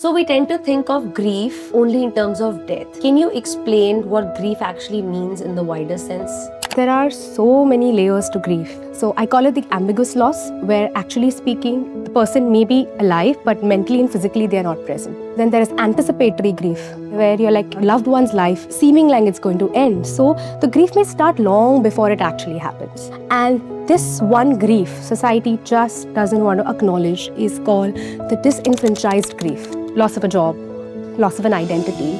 So we tend to think of grief only in terms of death. Can you explain what grief actually means in the wider sense? There are so many layers to grief. So I call it the ambiguous loss, where actually speaking, the person may be alive, but mentally and physically they are not present. Then there is anticipatory grief, where you're like loved one's life seeming like it's going to end. So the grief may start long before it actually happens. And this one grief society just doesn't want to acknowledge is called the disenfranchised grief. Loss of a job, loss of an identity,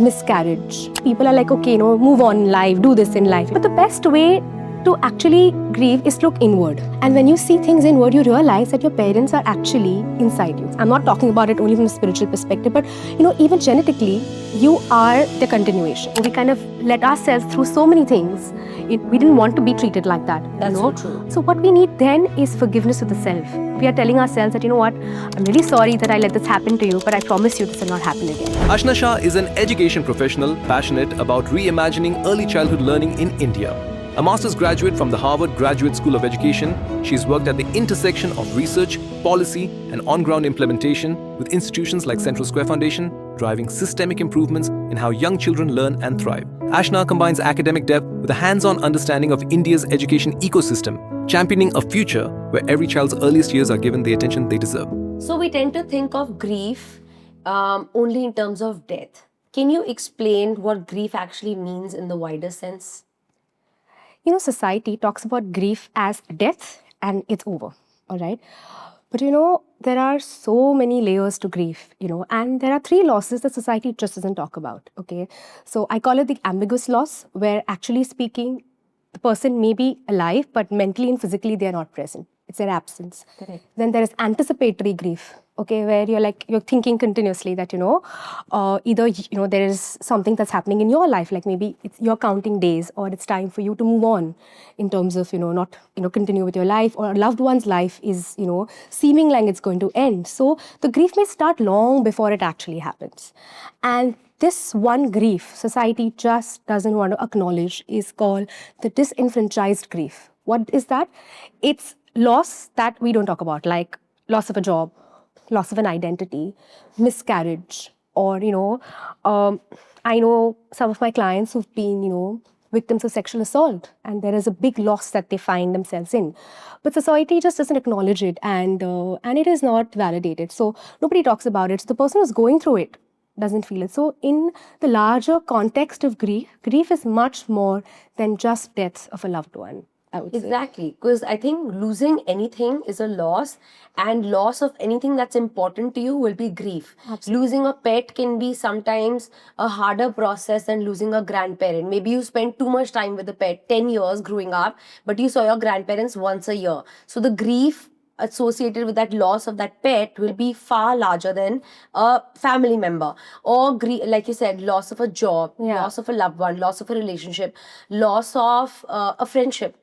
miscarriage. People are like, okay, move on in life, do this in life. But the best way to actually grieve is to look inward. And when you see things inward, you realize that your parents are actually inside you. I'm not talking about it only from a spiritual perspective, but even genetically, you are the continuation. We kind of let ourselves through so many things. We didn't want to be treated like that. That's so true. So what we need then is forgiveness of the self. We are telling ourselves that, I'm really sorry that I let this happen to you, but I promise you this will not happen again. Ashna Shah is an education professional passionate about reimagining early childhood learning in India. A master's graduate from the Harvard Graduate School of Education, she's worked at the intersection of research, policy, and on-ground implementation with institutions like Central Square Foundation, driving systemic improvements in how young children learn and thrive. Ashna combines academic depth with a hands-on understanding of India's education ecosystem, championing a future where every child's earliest years are given the attention they deserve. So we tend to think of grief only in terms of death. Can you explain what grief actually means in the wider sense? Society talks about grief as death and it's over, all right? But there are so many layers to grief, and there are 3 losses that society just doesn't talk about, okay? So I call it the ambiguous loss, where actually speaking, the person may be alive, but mentally and physically they are not present. It's their absence. Correct. Then there is anticipatory grief, okay, where you're thinking continuously that, either, there is something that's happening in your life, like maybe you're counting days or it's time for you to move on in terms of, not, continue with your life, or a loved one's life is, seeming like it's going to end. So the grief may start long before it actually happens. And this one grief society just doesn't want to acknowledge is called the disenfranchised grief. What is that? It's loss that we don't talk about, like loss of a job, loss of an identity, miscarriage, or, I know some of my clients who've been, victims of sexual assault, and there is a big loss that they find themselves in. But society just doesn't acknowledge it, and it is not validated. So nobody talks about it. So the person who's going through it doesn't feel it. So in the larger context of grief is much more than just death of a loved one. Exactly, because I think losing anything is a loss, and loss of anything that's important to you will be grief. Absolutely. Losing a pet can be sometimes a harder process than losing a grandparent. Maybe you spent too much time with the pet, 10 years growing up, but you saw your grandparents once a year. So the grief associated with that loss of that pet will be far larger than a family member. Or like you said, loss of a job, loss of a loved one, loss of a relationship, loss of a friendship.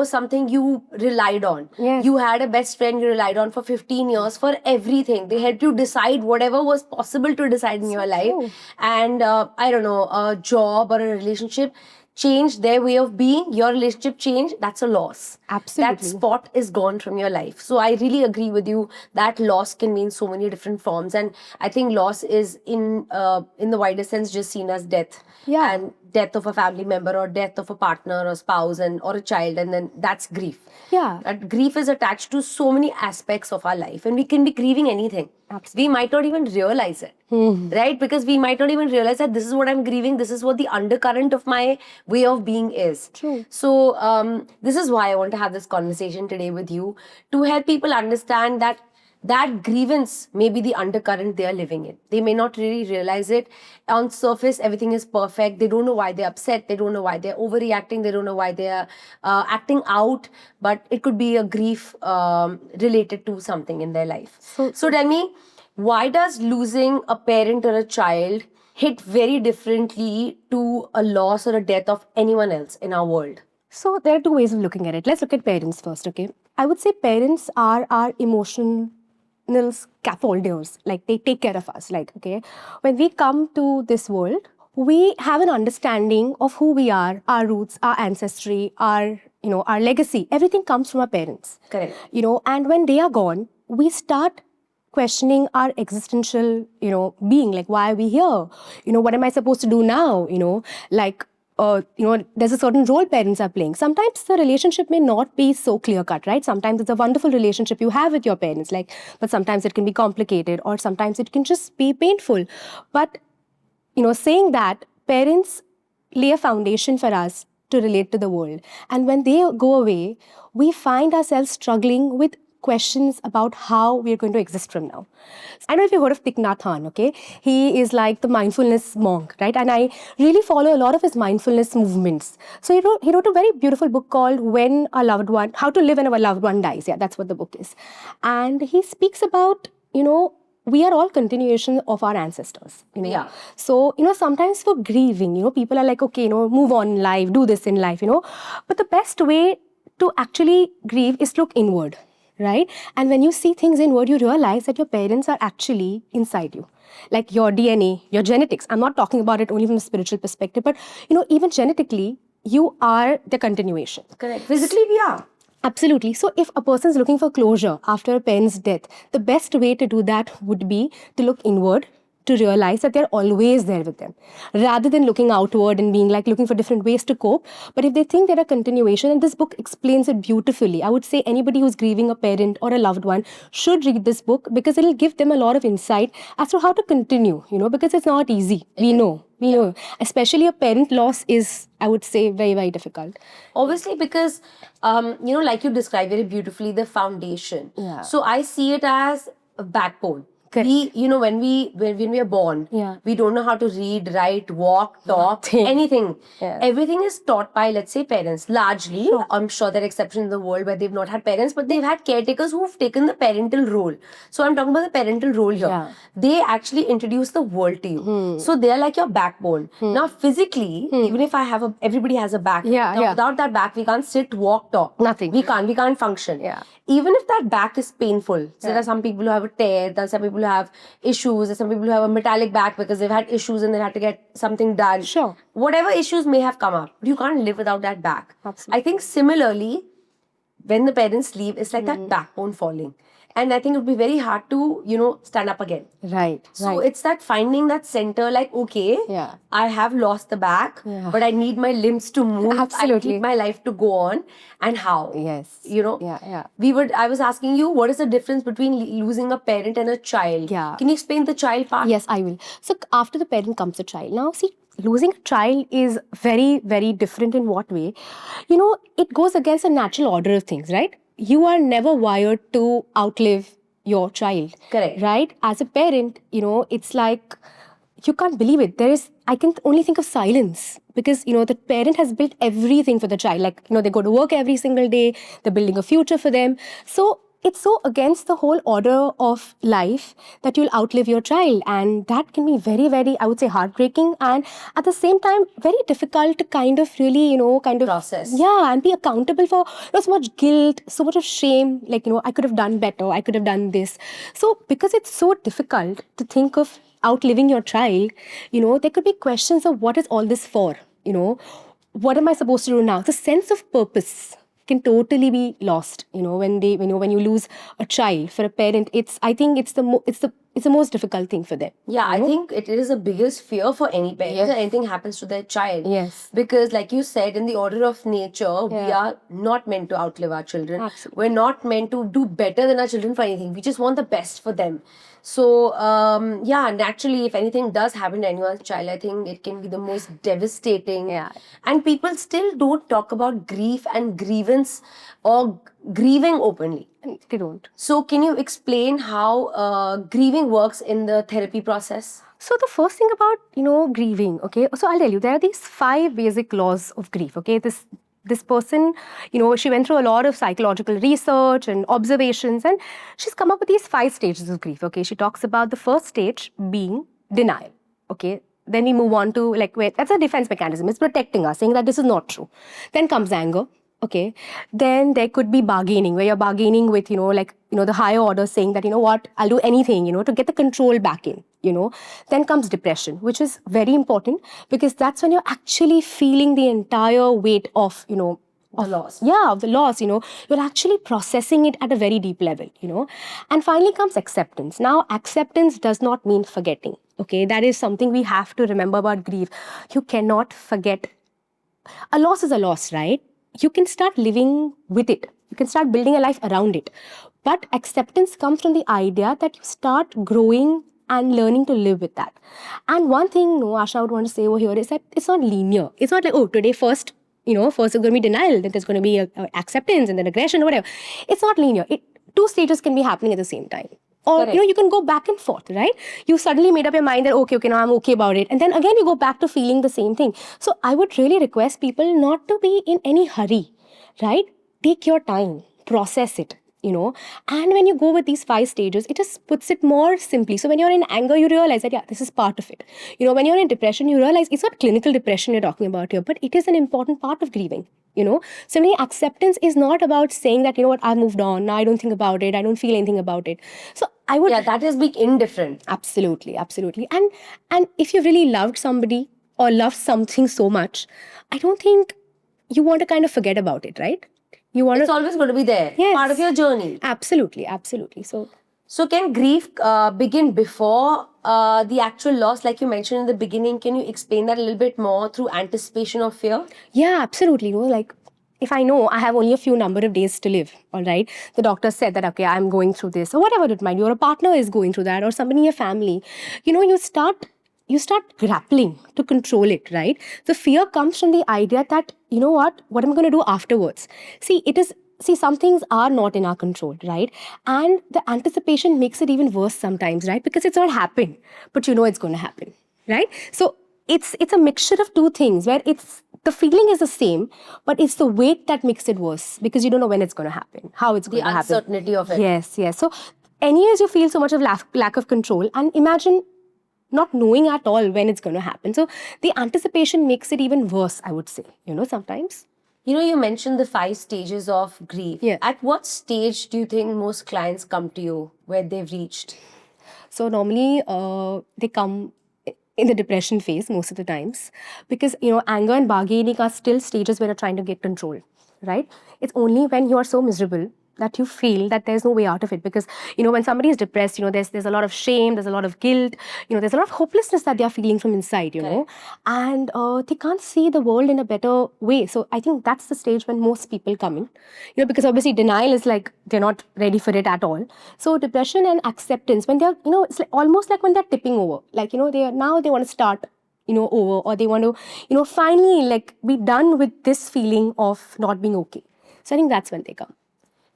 Something you relied on. Yes. You had a best friend you relied on for 15 years for everything. They helped you decide whatever was possible to decide in your life. True. And a job or a relationship changed their way of being, your relationship changed, that's a loss. Absolutely. That spot is gone from your life. So I really agree with you that loss can mean so many different forms. And I think loss is in the wider sense just seen as death. Yeah. And death of a family member or death of a partner or spouse or a child, and then that's grief. Yeah. That grief is attached to so many aspects of our life, and we can be grieving anything. Absolutely. We might not even realize it, right? Because we might not even realize that this is what I'm grieving, this is what the undercurrent of my way of being is. True. So this is why I want to have this conversation today with you, to help people understand that grievance may be the undercurrent they are living in. They may not really realize it. On surface, everything is perfect. They don't know why they're upset. They don't know why they're overreacting. They don't know why they're acting out. But it could be a grief related to something in their life. So tell me, why does losing a parent or a child hit very differently to a loss or a death of anyone else in our world? So there are 2 ways of looking at it. Let's look at parents first, okay? I would say parents are our emotional scaffolders, like they take care of us, like, okay, when we come to this world, we have an understanding of who we are, our roots, our ancestry, our legacy. Everything comes from our parents. Correct. And when they are gone, we start questioning our existential, being, like, why are we here? What am I supposed to do now? Like, there's a certain role parents are playing. Sometimes the relationship may not be so clear cut, right? Sometimes it's a wonderful relationship you have with your parents, like, but sometimes it can be complicated, or sometimes it can just be painful. But, saying that, parents lay a foundation for us to relate to the world. And when they go away, we find ourselves struggling with questions about how we're going to exist from now. I don't know if you've heard of Thich Nhat Hanh, okay? He is like the mindfulness monk, right? And I really follow a lot of his mindfulness movements. So he wrote a very beautiful book called How to Live When a Loved One Dies. Yeah, that's what the book is. And he speaks about, we are all continuation of our ancestors. Yeah. So, sometimes for grieving, people are like, okay, move on in life, do this in life, But the best way to actually grieve is to look inward, right? And when you see things inward, you realize that your parents are actually inside you. Like your DNA, your genetics. I'm not talking about it only from a spiritual perspective, but, even genetically, you are the continuation. Correct. Physically, we are. Absolutely. So if a person is looking for closure after a parent's death, the best way to do that would be to look inward, to realize that they're always there with them, rather than looking outward and being like looking for different ways to cope. But if they think they're a continuation, and this book explains it beautifully, I would say anybody who's grieving a parent or a loved one should read this book, because it'll give them a lot of insight as to how to continue, because it's not easy. We know. Especially a parent loss is, I would say, very, very difficult. Obviously, because, like you described very beautifully, the foundation. Yeah. So I see it as a backbone. Correct. When we are born, we don't know how to read, write, walk, talk, Nothing. anything. Yeah. Everything is taught by, let's say, parents. Largely, I'm sure there are exceptions in the world where they've not had parents, but they've had caretakers who've taken the parental role. So I'm talking about the parental role here. Yeah. They actually introduce the world to you. So they're like your backbone. Now, physically, even if everybody has a back. Yeah, now, yeah. without that back, we can't sit, walk, talk. Nothing. We can't function. Yeah. Even if that back is painful. So there are some people who have a tear, there are some people who have issues, there's some people who have a metallic back because they've had issues and they had to get something done. Sure. Whatever issues may have come up, you can't live without that back. Absolutely. I think similarly, when the parents leave, it's like that backbone falling. And I think it would be very hard to, stand up again. Right. So it's that finding that center, like, okay, Yeah. I have lost the back, but I need my limbs to move. Absolutely. I need my life to go on. And how? Yes. Yeah. I was asking you, what is the difference between losing a parent and a child? Yeah. Can you explain the child part? Yes, I will. So after the parent comes the child. Now, see, losing a child is very, very different in what way? It goes against the natural order of things, right? You are never wired to outlive your child. Correct. Right? As a parent, it's like, you can't believe it. I can only think of silence, because, the parent has built everything for the child. Like, they go to work every single day, they're building a future for them. So it's so against the whole order of life that you'll outlive your child. And that can be very, very, I would say, heartbreaking. And at the same time, very difficult to kind of really, Process. Yeah, and be accountable for so much guilt, so much of shame. Like, I could have done better, I could have done this. So because it's so difficult to think of outliving your child, there could be questions of what is all this for? What am I supposed to do now? The sense of purpose can totally be lost, when you lose a child. For a parent, I think it's the most difficult thing for them. Yeah, I think it is the biggest fear for any parent that anything happens to their child. Yes. Because like you said, in the order of nature, we are not meant to outlive our children. Absolutely. We're not meant to do better than our children for anything. We just want the best for them. So, naturally, if anything does happen to anyone's child, I think it can be the most devastating. Yeah. And people still don't talk about grief and grievance or grieving openly. They don't. So, can you explain how grieving works in the therapy process? So the first thing about, grieving, okay? So I'll tell you, there are these 5 basic laws of grief, okay? This person, she went through a lot of psychological research and observations, and she's come up with these 5 stages of grief, okay? She talks about the first stage being denial, okay? Then we move on to, that's a defense mechanism. It's protecting us, saying that this is not true. Then comes anger, okay? Then there could be bargaining, where you're bargaining with, the higher order, saying that, what, I'll do anything, to get the control back in, Then comes depression, which is very important, because that's when you're actually feeling the entire weight of, The loss. Yeah, of the loss, you're actually processing it at a very deep level. And finally comes acceptance. Now, acceptance does not mean forgetting. Okay, that is something we have to remember about grief. You cannot forget. A loss is a loss, right? You can start living with it. You can start building a life around it. But acceptance comes from the idea that you start growing and learning to live with that. And one thing, no, Asha, I would want to say over here is that it's not linear. It's not like, oh, today first it's going to be denial, then there's going to be acceptance and then aggression or whatever. It's not linear. Two stages can be happening at the same time. Or, Correct. you can go back and forth, right? You suddenly made up your mind that, okay, now I'm okay about it. And then again, you go back to feeling the same thing. So I would really request people not to be in any hurry, right? Take your time, process it. And when you go with these 5 stages, it just puts it more simply. So when you're in anger, you realize that, yeah, this is part of it. When you're in depression, you realize it's not clinical depression you're talking about here, but it is an important part of grieving. Similarly, acceptance is not about saying that, what, I've moved on, now I don't think about it, I don't feel anything about it. So I would... Yeah, that is being indifferent. Absolutely. And if you really loved somebody or loved something so much, I don't think you want to kind of forget about it, right? It's always going to be there. Yes. Part of your journey. Absolutely. So can grief begin before the actual loss? Like you mentioned in the beginning, can you explain that a little bit more through anticipation or fear? Yeah, absolutely. Like, if I know I have only a few number of days to live, all right, the doctor said that, okay, I'm going through this, or whatever it might be, or a partner is going through that, or somebody in your family, you start grappling to control it, right? The fear comes from the idea that, what am I going to do afterwards? See, some things are not in our control, right? And the anticipation makes it even worse sometimes, right? Because it's not happened, but it's going to happen, right? So it's a mixture of two things where the feeling is the same, but it's the weight that makes it worse because you don't know when it's going to happen, how it's going to happen. The uncertainty of it. Yes. So anyways, you feel so much of lack of control, and imagine not knowing at all when it's going to happen. So the anticipation makes it even worse, I would say, sometimes. You mentioned the 5 stages of grief. Yeah. At what stage do you think most clients come to you where they've reached? So normally they come in the depression phase most of the times because, anger and bargaining are still stages where you're trying to get control, right? It's only when you are so miserable that you feel that there's no way out of it because, when somebody is depressed, there's a lot of shame, there's a lot of guilt, there's a lot of hopelessness that they're feeling from inside, know, and they can't see the world in a better way. So I think that's the stage when most people come in, because obviously denial is like they're not ready for it at all. So depression and acceptance, when they're, it's like almost like when they're tipping over, like, they want to start over, or they want to, finally like be done with this feeling of not being okay. So I think that's when they come.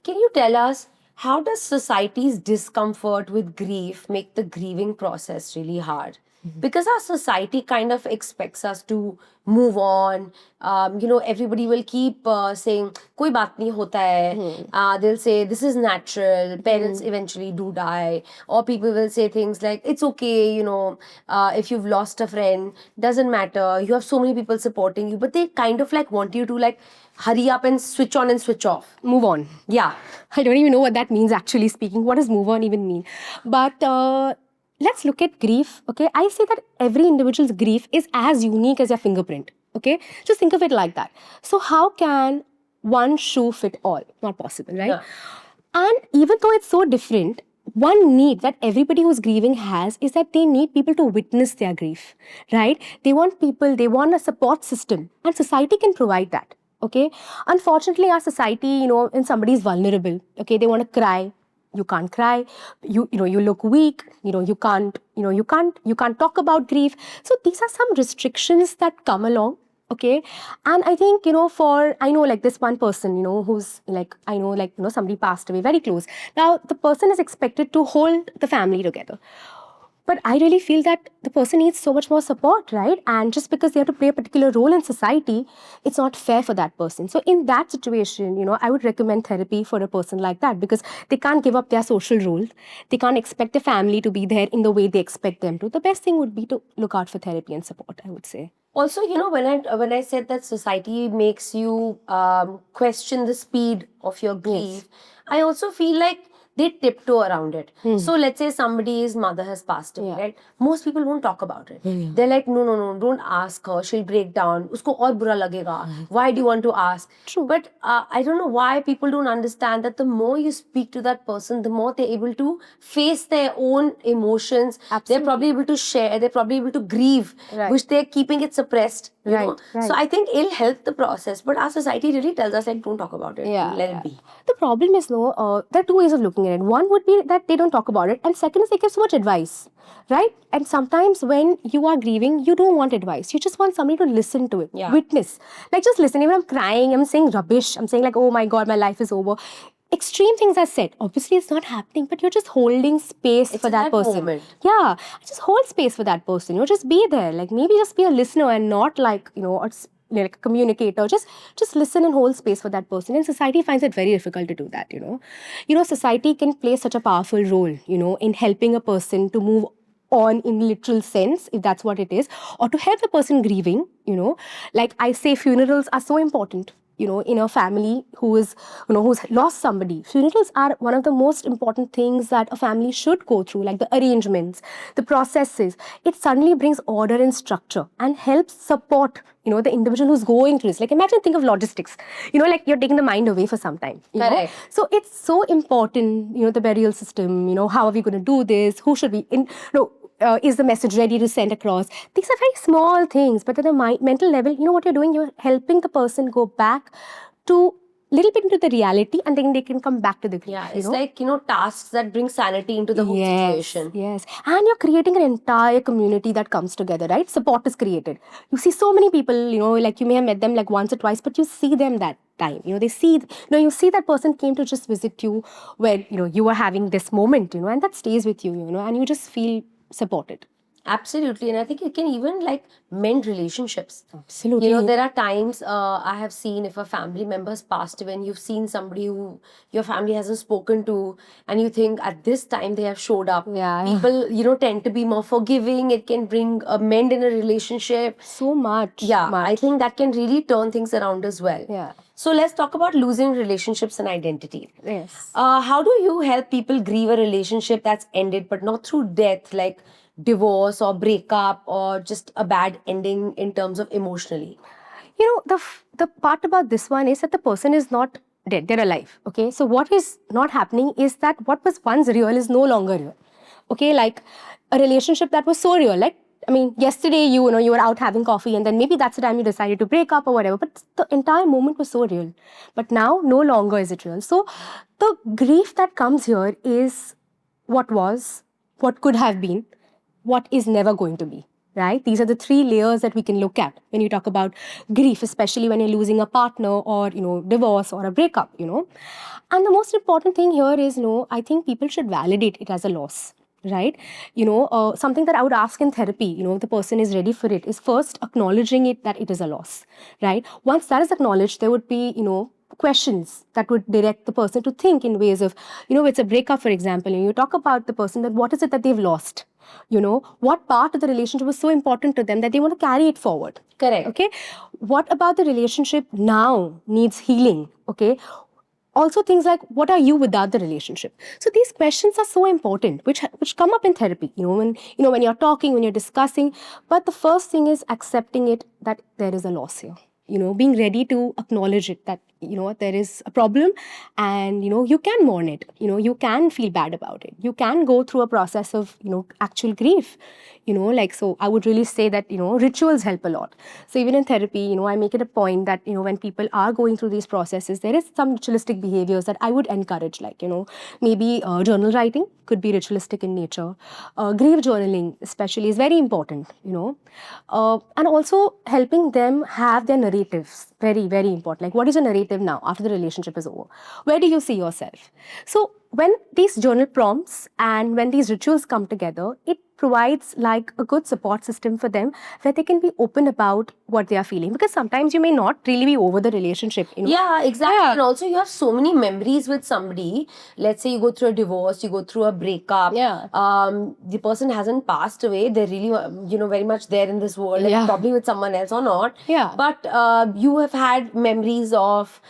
Can you tell us, how does society's discomfort with grief make the grieving process really hard? Because our society kind of expects us to move on. Everybody will keep saying, koi baat nahi hota hai. They'll say, this is natural. Parents eventually do die. Or people will say things like, it's okay, if you've lost a friend, doesn't matter. You have so many people supporting you. But they kind of like want you to like hurry up and switch on and switch off. Move on. Yeah. I don't even know what that means actually speaking. What does move on even mean? But let's look at grief, okay? I say that every individual's grief is as unique as your fingerprint, okay? Just think of it like that. So how can one shoe fit all? Not possible, right? Yeah. And even though it's so different, one need that everybody who's grieving has is that they need people to witness their grief, right? They want people, they want a support system, and society can provide that. Okay, unfortunately, our society, when somebody is vulnerable, okay, they want to cry. You can't cry. You look weak. You can't talk about grief. So these are some restrictions that come along. Okay, and I think I know like this one person, who's like somebody passed away very close. Now the person is expected to hold the family together. But I really feel that the person needs so much more support, right? And just because they have to play a particular role in society, it's not fair for that person. So in that situation, I would recommend therapy for a person like that because they can't give up their social role. They can't expect the family to be there in the way they expect them to. The best thing would be to look out for therapy and support, I would say. Also, when I said that society makes you question the speed of your grief, I also feel like they tiptoe around it. So let's say somebody's mother has passed away, right? Most people won't talk about it. They're like, no, don't ask her. She'll break down. Usko aur bura lagega. Why do you want to ask? True. But I don't know why people don't understand that the more you speak to that person, the more they're able to face their own emotions. Absolutely. They're probably able to share. They're probably able to grieve, which they're keeping it suppressed. You know? So I think it'll help the process. But our society really tells us, like, don't talk about it. Let it be. The problem is, no, there are two ways of looking at it. One would be that they don't talk about it, and second is they give so much advice, right? And sometimes when you are grieving, you don't want advice. You just want somebody to listen to it, witness. Like, just listen. Even I'm crying, I'm saying rubbish. I'm saying like, oh my God, my life is over. Extreme things are said. Obviously, it's not happening, but you're just holding space for that person. Moment. Yeah, just hold space for that person. Just be there. Like, maybe just be a listener and not like, like a communicator. Just listen and hold space for that person. And society finds it very difficult to do that. Society can play such a powerful role, in helping a person to move on in literal sense, if that's what it is, or to help the person grieving. Like I say, funerals are so important. In a family who's lost somebody. Funerals are one of the most important things that a family should go through, like the arrangements, the processes. It suddenly brings order and structure and helps support, the individual who's going through this. Like, imagine, think of logistics. Like you're taking the mind away for some time. Correct. So it's so important, the burial system, how are we going to do this? Who should we, is the message ready to send across? These are very small things, but at the mental level, what you're doing? You're helping the person go back to little bit into the reality, and then they can come back to the grief. It's like, tasks that bring sanity into the whole situation. Yes. And you're creating an entire community that comes together, right? Support is created. You see so many people, like you may have met them like once or twice, but you see them that time. They see, you see that person came to just visit you when, you were having this moment, and that stays with you, and you just feel supported. Absolutely. And I think it can even like mend relationships. Absolutely. There are times I have seen if a family member has passed away and you've seen somebody who your family hasn't spoken to, and you think at this time they have showed up. People, tend to be more forgiving. It can bring a mend in a relationship. So much. I think that can really turn things around as well. So let's talk about losing relationships and identity. Yes. How do you help people grieve a relationship that's ended, but not through death, like divorce or breakup or just a bad ending in terms of emotionally? The part about this one is that the person is not dead, they're alive. Okay, so what is not happening is that what was once real is no longer real. Okay, like a relationship that was so real, like yesterday you were out having coffee, and then maybe that's the time you decided to break up or whatever, but the entire moment was so real. But now no longer is it real. So the grief that comes here is what was, what could have been, what is never going to be, right? These are the three layers that we can look at when you talk about grief, especially when you're losing a partner or, divorce or a breakup, And the most important thing here is, I think people should validate it as a loss, right? Something that I would ask in therapy, if the person is ready for it, is first acknowledging it that it is a loss, right? Once that is acknowledged, there would be, questions that would direct the person to think in ways of, it's a breakup, for example, and you talk about the person, that what is it that they've lost? What part of the relationship was so important to them that they want to carry it forward. Correct. Okay. What about the relationship now needs healing? Okay. Also things like, what are you without the relationship? So these questions are so important, which come up in therapy, when you're talking, when you're discussing. But the first thing is accepting it that there is a loss here. Being ready to acknowledge it, that, there is a problem, and, you can mourn it. You can feel bad about it. You can go through a process of, actual grief. So I would really say that, rituals help a lot. So even in therapy, I make it a point that, when people are going through these processes, there is some ritualistic behaviors that I would encourage, like, maybe journal writing could be ritualistic in nature. Grief journaling especially is very important, and also helping them have their narratives, very, very important. Like, what is your narrative now after the relationship is over? Where do you see yourself? So when these journal prompts and when these rituals come together, it provides like a good support system for them where they can be open about what they are feeling, because sometimes you may not really be over the relationship. Yeah, exactly. And also you have so many memories with somebody. Let's say you go through a divorce, you go through a breakup. The person hasn't passed away. They're really, very much there in this world, like probably with someone else or not. But you have had memories of,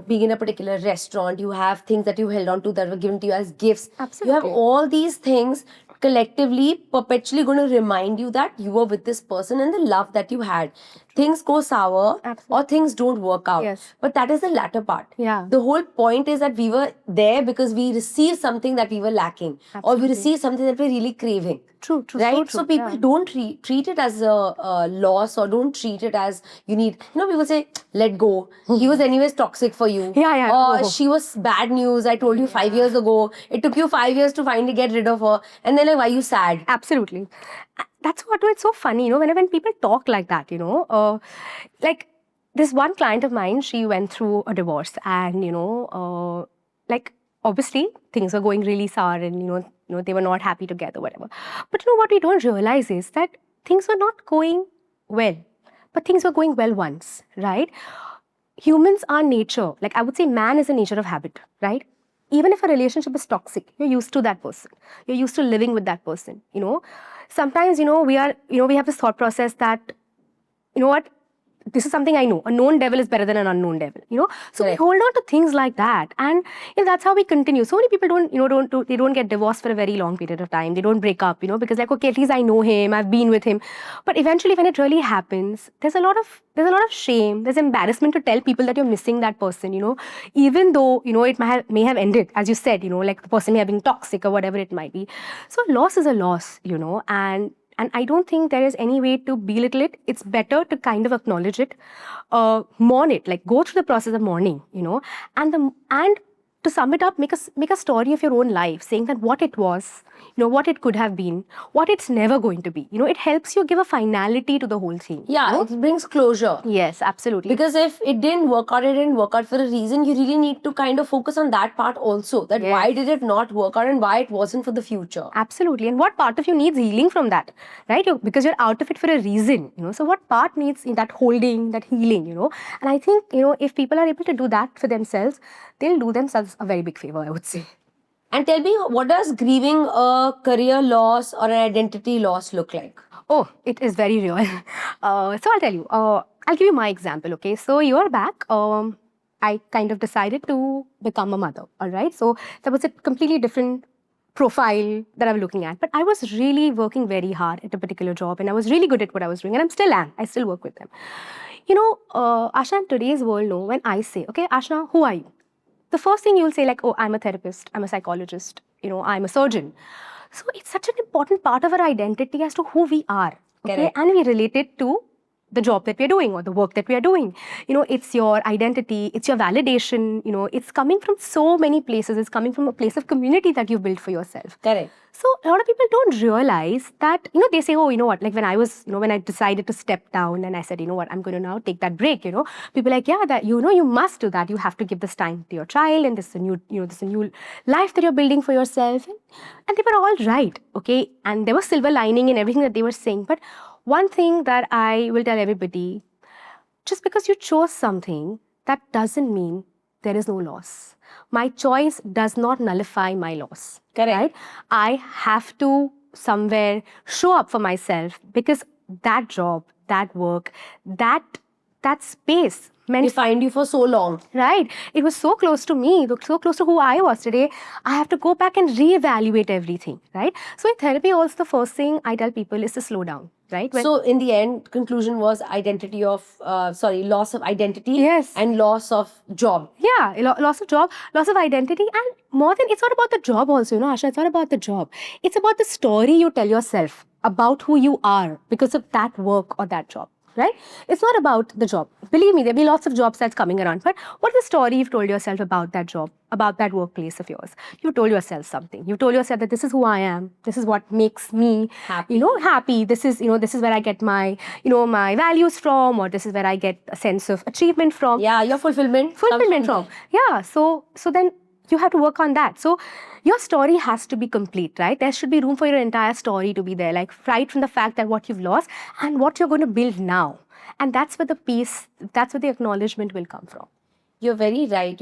being in a particular restaurant. You have things that you held on on to, that were given to you as gifts. Absolutely. You have all these things collectively, perpetually going to remind you that you were with this person and the love that you had. Things go sour or things don't work out. Yes. But that is the latter part. Yeah. The whole point is that we were there because we received something that we were lacking, or we received something that we're really craving. True, Right? so So people don't treat it as a loss, or don't treat it as you need. People say, let go. He was anyways toxic for you. Yeah. Or she was bad news. I told you 5 years ago. It took you 5 years to finally get rid of her. And then like, why are you sad? Absolutely. That's what it's so funny, when people talk like that, like this one client of mine, she went through a divorce, and like obviously things were going really sour, and they were not happy together, whatever. But what we don't realize is that things were not going well, but things were going well once, right? Humans are nature. Like I would say, man is a nature of habit, right? Even if a relationship is toxic, you're used to that person. You're used to living with that person. Sometimes we have this thought process that, what, this is something I know. A known devil is better than an unknown devil. So we hold on to things like that, and that's how we continue. So many people don't get divorced for a very long period of time. They don't break up, because like, okay, at least I know him, I've been with him. But eventually, when it really happens, there's a lot of shame. There's embarrassment to tell people that you're missing that person. Even though it may have ended, as you said. Like the person may have been toxic or whatever it might be. So loss is a loss. And I don't think there is any way to belittle it. It's better to kind of acknowledge it, mourn it, like go through the process of mourning, and to sum it up, make a story of your own life, saying that what it was, what it could have been, what it's never going to be. It helps you give a finality to the whole thing. Yeah, it brings closure. Yes, absolutely. Because if it didn't work out for a reason, you really need to kind of focus on that part also. That why did it not work out and why it wasn't for the future. Absolutely. And what part of you needs healing from that, right? Because you're out of it for a reason, So what part needs that holding, that healing, And I think, if people are able to do that for themselves, they'll do themselves a very big favor, I would say. And tell me, what does grieving a career loss or an identity loss look like? Oh, it is very real. So I'll tell you. I'll give you my example, okay? So a year back, I kind of decided to become a mother, all right? So that was a completely different profile that I was looking at. But I was really working very hard at a particular job, and I was really good at what I was doing, and I still work with them. Ashna, in today's world, when I say, okay, Ashna, who are you? The first thing you'll say, like, oh, I'm a therapist, I'm a psychologist, I'm a surgeon. So it's such an important part of our identity as to who we are. Okay? Correct. And we relate it to the job that we're doing or the work that we are doing. It's your identity, it's your validation, it's coming from so many places. It's coming from a place of community that you've built for yourself. Correct. So a lot of people don't realize that, they say, oh, what, like when I decided to step down and I said, what, I'm going to now take that break, people are like, yeah, that, you must do that. You have to give this time to your child, and this is a new, this is a new life that you're building for yourself. And they were all right, okay? And there was silver lining in everything that they were saying. But one thing that I will tell everybody, just because you chose something, that doesn't mean there is no loss. My choice does not nullify my loss. Correct. Right? I have to somewhere show up for myself, because that job, that work, that space meant Defined you for so long. Right. It was so close to me, so close to who I was today. I have to go back and reevaluate everything, right? So in therapy also, the first thing I tell people is to slow down, right? So in the end, conclusion was loss of identity. Yes. And loss of job. Yeah, loss of job, loss of identity, and more than, it's not about the job also, Ashna, it's not about the job. It's about the story you tell yourself about who you are because of that work or that job. Right? It's not about the job. Believe me, there'll be lots of jobs that's coming around. But what's the story you've told yourself about that job, about that workplace of yours? You told yourself something. You told yourself that this is who I am. This is what makes me happy. Happy. This is where I get my, my values from, or this is where I get a sense of achievement from. Yeah, your fulfillment. From. Yeah. So then you have to work on that. So your story has to be complete, right? There should be room for your entire story to be there, like right from the fact that what you've lost and what you're going to build now. And that's where the peace, that's where the acknowledgement will come from. You're very right.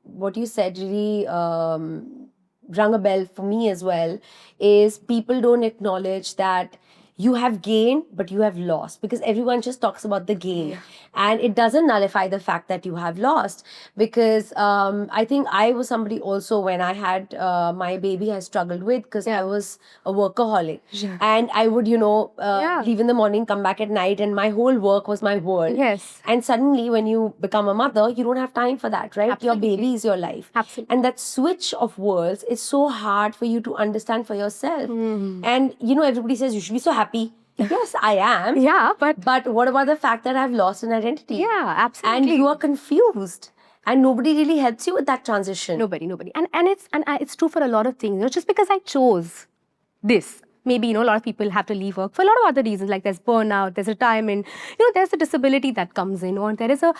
What you said really rung a bell for me as well, is people don't acknowledge that you have gained, but you have lost, because everyone just talks about the gain, and it doesn't nullify the fact that you have lost. Because I think I was somebody also, when I had my baby, I struggled with, because I was a workaholic, and I would, leave in the morning, come back at night, and my whole work was my world. Yes. And suddenly, when you become a mother, you don't have time for that, right? Absolutely. Your baby is your life. Absolutely. And that switch of worlds is so hard for you to understand for yourself. And everybody says you should be so happy. Yes, I am. Yeah, but what about the fact that I've lost an identity? yeah, absolutely. And you are confused. And nobody really helps you with that transition. Nobody. And it's true for a lot of things. Just because I chose this, maybe a lot of people have to leave work for a lot of other reasons, like there's burnout, there's retirement, there's a disability that comes in, or there is there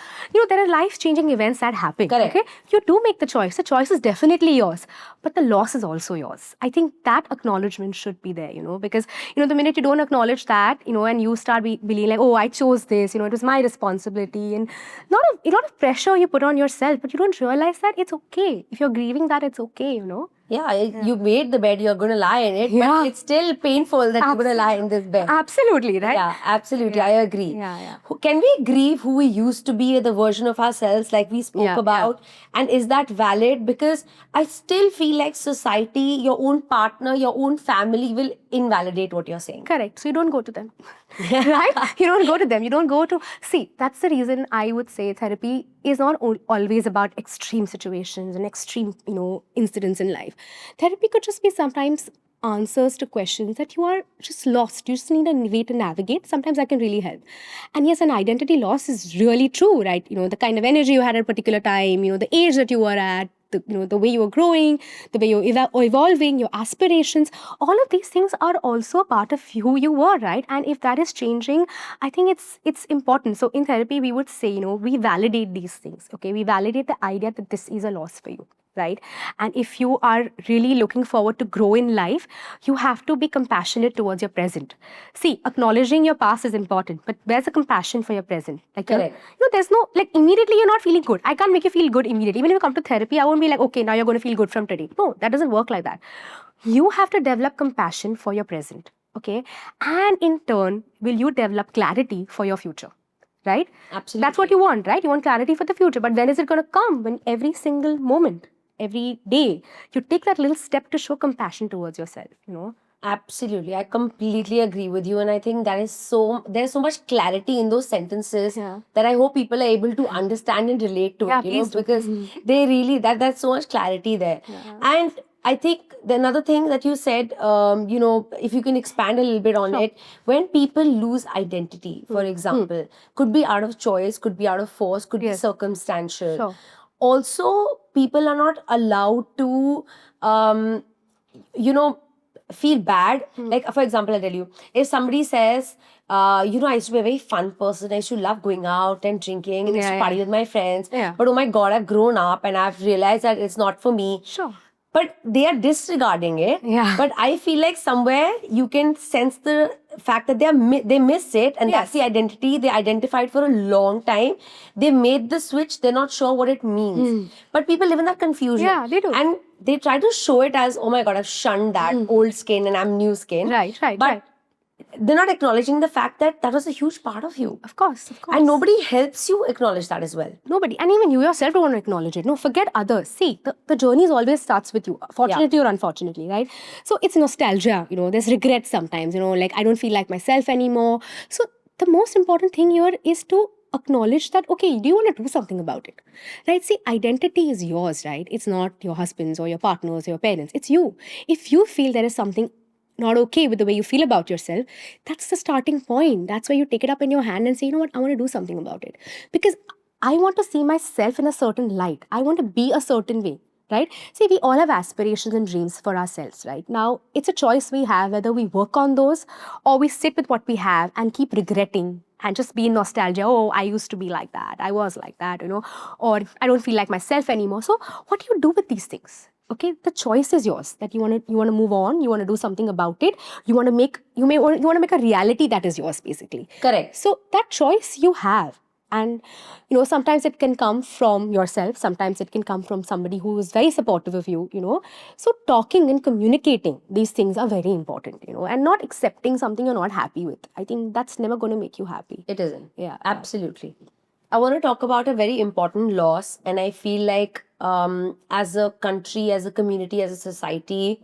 are life-changing events that happen. Correct. Okay, you do make the choice. The choice is definitely yours, but the loss is also yours. I think that acknowledgement should be there. Because the minute you don't acknowledge that, and you start believing like, oh, I chose this. It was my responsibility, and a lot of pressure you put on yourself, but you don't realize that it's okay. If you're grieving that, it's okay. Yeah, you made the bed, you're going to lie in it, but it's still painful that you're going to lie in this bed. Absolutely, right? Yeah, absolutely. I agree. Yeah. Can we grieve who we used to be, the version of ourselves like we spoke about? And is that valid? Because I still feel like society, your own partner, your own family will invalidate what you're saying. Correct. So you don't go to them, right? You don't go to them. You don't go to... See, that's the reason I would say therapy is not always about extreme situations and extreme, incidents in life. Therapy could just be sometimes answers to questions that you are just lost. You just need a way to navigate. Sometimes that can really help. And yes, an identity loss is really true, right? The kind of energy you had at a particular time, the age that you were at, the way you were growing, the way you're evolving, your aspirations, all of these things are also a part of who you were, right? And if that is changing, I think it's important. So in therapy, we would say, we validate these things, okay? We validate the idea that this is a loss for you, right? And if you are really looking forward to grow in life, you have to be compassionate towards your present. See, acknowledging your past is important, but where's the compassion for your present? Like, correct. There's no, like, immediately you're not feeling good. I can't make you feel good immediately. Even if you come to therapy, I won't be like, okay, now you're going to feel good from today. No, that doesn't work like that. You have to develop compassion for your present, okay? And in turn, will you develop clarity for your future? Right? Absolutely. That's what you want, right? You want clarity for the future. But when is it going to come? When every single moment, every day, you take that little step to show compassion towards yourself, Absolutely. I completely agree with you. And I think there's so much clarity in those sentences that I hope people are able to understand and relate to it, because they really, that's so much clarity there. And I think another thing that you said, if you can expand a little bit on it, when people lose identity, for example, could be out of choice, could be out of force, could be circumstantial. Sure. Also, people are not allowed to, feel bad. Like, for example, I'll tell you, if somebody says, I used to be a very fun person, I used to love going out and drinking and I used to party with my friends, but oh my God, I've grown up and I've realized that it's not for me. Sure. But they are disregarding it. But I feel like somewhere you can sense the fact that they miss it, and that's the identity they identified for a long time. They made the switch. They're not sure what it means. But people live in that confusion. Yeah, they do. And they try to show it as, oh my God, I've shunned that old skin and I'm new skin. Right. But they're not acknowledging the fact that that was a huge part of you. Of course. And nobody helps you acknowledge that as well. Nobody. And even you yourself don't want to acknowledge it. No, forget others. See, the journey always starts with you, fortunately or unfortunately, right? So it's nostalgia, there's regret sometimes, like I don't feel like myself anymore. So the most important thing here is to acknowledge that, okay, do you want to do something about it? Right? See, identity is yours, right? It's not your husband's or your partner's or your parents'. It's you. If you feel there is something not okay with the way you feel about yourself, that's the starting point. That's where you take it up in your hand and say, you know what, I want to do something about it. Because I want to see myself in a certain light. I want to be a certain way, right? See, we all have aspirations and dreams for ourselves, right? Now, it's a choice we have whether we work on those or we sit with what we have and keep regretting and just be in nostalgia. Oh, I used to be like that. I was like that, or I don't feel like myself anymore. So what do you do with these things? Okay, the choice is yours. That you want to move on. You want to do something about it. You want to make a reality that is yours, basically. Correct. So that choice you have. And sometimes it can come from yourself, sometimes it can come from somebody who is very supportive of you, so talking and communicating these things are very important, and not accepting something you're not happy with. I think that's never going to make you happy. It isn't. Yeah. Absolutely. I want to talk about a very important loss, and I feel like as a country, as a community, as a society,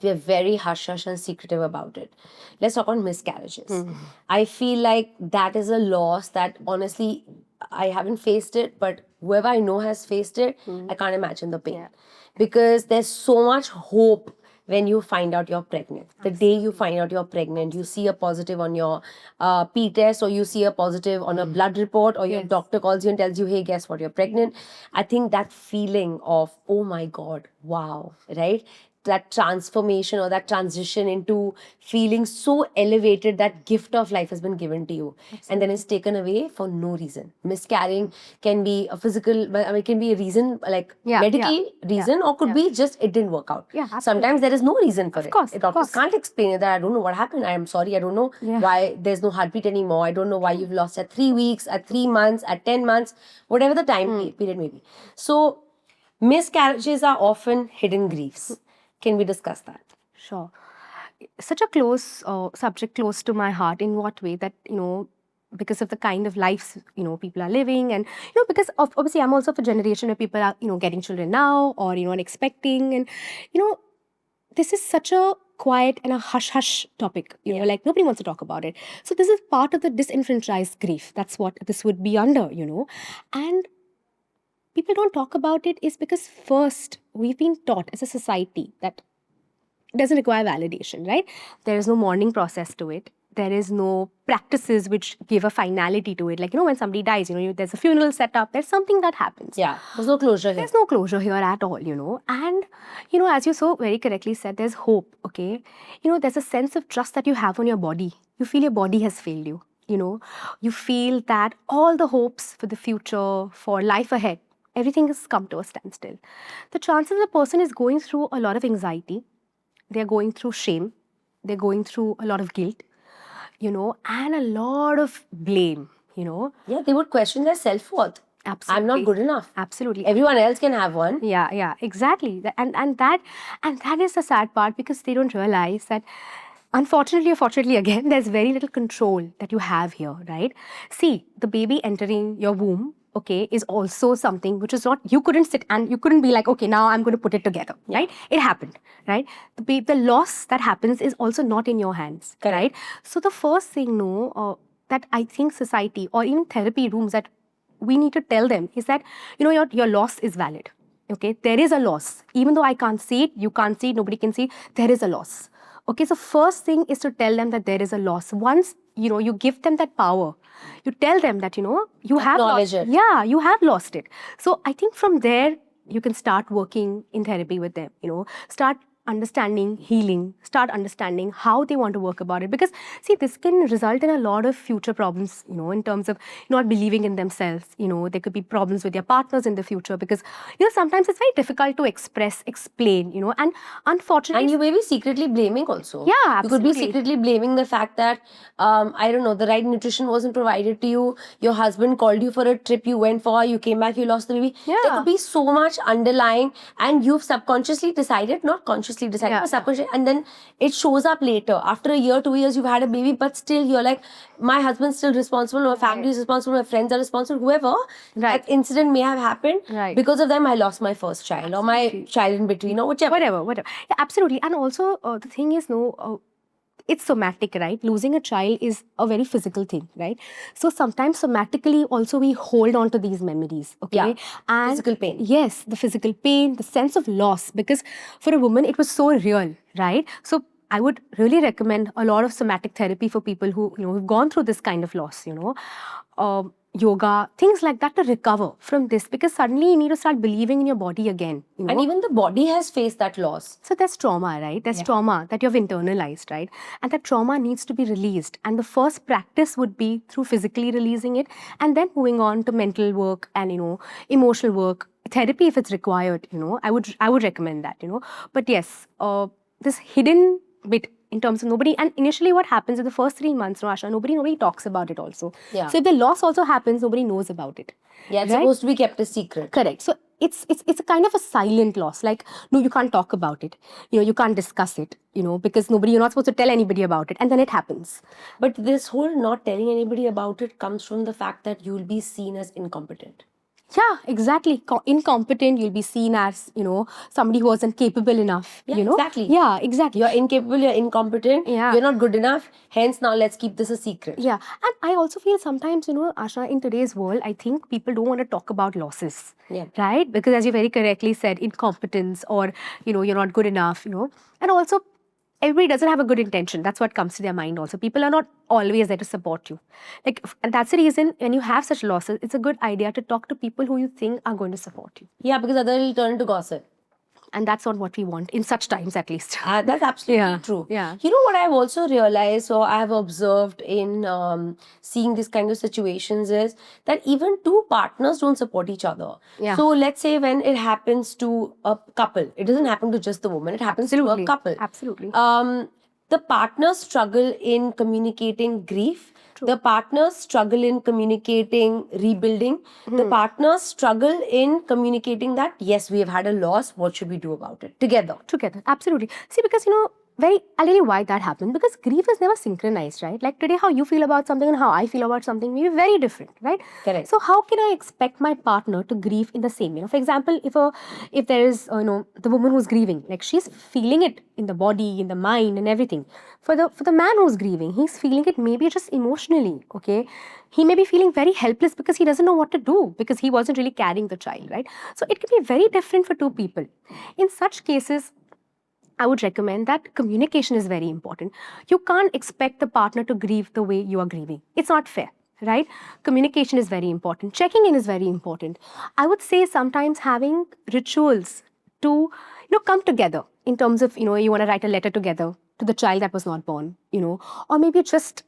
we're very hush-hush and secretive about it. Let's talk on miscarriages. I feel like that is a loss that honestly, I haven't faced it, but whoever I know has faced it, I can't imagine the pain. Yeah. Because there's so much hope when you find out you're pregnant. The day you find out you're pregnant, you see a positive on your P test, or you see a positive on a blood report, or your doctor calls you and tells you, hey, guess what, you're pregnant. I think that feeling of, oh my God, wow, right? That transformation or that transition into feeling so elevated, that gift of life has been given to you. And then it's taken away for no reason. Miscarrying can be a physical, it can be a reason, like medical reason, or could be just it didn't work out. Yeah, sometimes there is no reason for it. Of course, Doctors can't explain it, that I don't know what happened, I am sorry, I don't know why there's no heartbeat anymore, I don't know why you've lost at 3 weeks, at 3 months, at 10 months, whatever the time period may be. So miscarriages are often hidden griefs. Can we discuss that? Sure. Such a close subject, close to my heart. In what way? That, because of the kind of lives, people are living, and, because of, obviously I'm also of a generation where people are, getting children now, or, and expecting, and, this is such a quiet and a hush-hush topic, like nobody wants to talk about it. So this is part of the disenfranchised grief. That's what this would be under, and people don't talk about it is because first we've been taught as a society that it doesn't require validation, right? There is no mourning process to it. There is no practices which give a finality to it. Like, when somebody dies, there's a funeral set up, there's something that happens. Yeah, there's no closure here. There's no closure here at all, And, as you so very correctly said, there's hope, okay? There's a sense of trust that you have on your body. You feel your body has failed you, You feel that all the hopes for the future, for life ahead, everything has come to a standstill. The chances a person is going through a lot of anxiety, they're going through shame, they're going through a lot of guilt, and a lot of blame, Yeah, they would question their self-worth. Absolutely. I'm not good enough. Absolutely. Everyone else can have one. Yeah, exactly. And that is the sad part, because they don't realize that, unfortunately or fortunately, again, there's very little control that you have here, right? See, the baby entering your womb, okay, is also something which is not, you couldn't sit and you couldn't be like, okay, now I'm going to put it together, right? It happened, right? The loss that happens is also not in your hands, right? So the first thing, that I think society or even therapy rooms that we need to tell them is that, your loss is valid, okay? There is a loss. Even though I can't see it, you can't see it, nobody can see it, there is a loss. Okay, so first thing is to tell them that there is a loss. Once, you give them that power, you tell them that, you have lost it. Yeah, you have lost it. So I think from there, you can start working in therapy with them, start understanding healing, start understanding how they want to work about it. Because, see, this can result in a lot of future problems, in terms of not believing in themselves. There could be problems with their partners in the future because, sometimes it's very difficult to explain, and unfortunately... And you may be secretly blaming also. Yeah, absolutely. You could be secretly blaming the fact that, I don't know, the right nutrition wasn't provided to you, your husband called you for a trip, you went for, you came back, you lost the baby. Yeah. There could be so much underlying, and you've subconsciously decided, not consciously decided, but subconsciously, and then it shows up later. After a year, 2 years, you've had a baby, but still you're like, my husband's still responsible, my family is responsible, my friends are responsible, whoever. That incident may have happened. Because of them, I lost my first child, or my child in between, or whichever. Whatever. Yeah, absolutely. And also, the thing is, it's somatic, right? Losing a child is a very physical thing, right? So sometimes somatically also we hold on to these memories, okay? Yeah. And physical pain. Yes, the physical pain, the sense of loss, because for a woman it was so real, right? So I would really recommend a lot of somatic therapy for people who, who've gone through this kind of loss, yoga, things like that, to recover from this, because suddenly you need to start believing in your body again. And even the body has faced that loss. So there's trauma, right? There's trauma that you've internalized, right? And that trauma needs to be released. And the first practice would be through physically releasing it, and then moving on to mental work and, emotional work, therapy if it's required, I would recommend that, But yes, this hidden bit in terms of nobody. And initially, what happens in the first 3 months, no, Ashna, nobody talks about it also. Yeah. So if the loss also happens, nobody knows about it. Yeah, it's right? supposed to be kept a secret. Correct. So it's a kind of a silent loss. Like, no, you can't talk about it. You can't discuss it. Because you're not supposed to tell anybody about it, and then it happens. But this whole not telling anybody about it comes from the fact that you'll be seen as incompetent. Yeah, exactly. Incompetent, you'll be seen as, somebody who wasn't capable enough. Yeah, exactly. Yeah, exactly. You're incapable, you're incompetent, Yeah. you're not good enough, hence now let's keep this a secret. Yeah, and I also feel sometimes, Ashna, in today's world, I think people don't want to talk about losses. Yeah. Right? Because as you very correctly said, incompetence or, you're not good enough, and also everybody doesn't have a good intention. That's what comes to their mind also. People are not always there to support you. And that's the reason when you have such losses, it's a good idea to talk to people who you think are going to support you. Yeah, because otherwise it'll turn into gossip. And that's not what we want, in such times at least. That's absolutely Yeah, true. yeah. You know what I've also realized, or I've observed in seeing this kind of situations is that even two partners don't support each other. Yeah. So let's say when it happens to a couple, it doesn't happen to just the woman, it happens to a couple. Absolutely. The partners struggle in communicating grief. The partners struggle in communicating rebuilding. The partners struggle in communicating that, yes, we have had a loss. What should we do about it? Together. Absolutely. See, because, I'll tell you why that happened. Because grief is never synchronized, right? Like today, how you feel about something and how I feel about something may be very different, right? Correct. So how can I expect my partner to grieve in the same way? For example, if there is, the woman who's grieving, like she's feeling it in the body, in the mind and everything. For the man who's grieving, he's feeling it maybe just emotionally, okay? He may be feeling very helpless because he doesn't know what to do because he wasn't really carrying the child, right? So it can be very different for two people. In such cases, I would recommend that communication is very important. You can't expect the partner to grieve the way you are grieving. It's not fair, right? Communication is very important. Checking in is very important. I would say sometimes having rituals to, come together in terms of, you want to write a letter together to the child that was not born, or maybe just,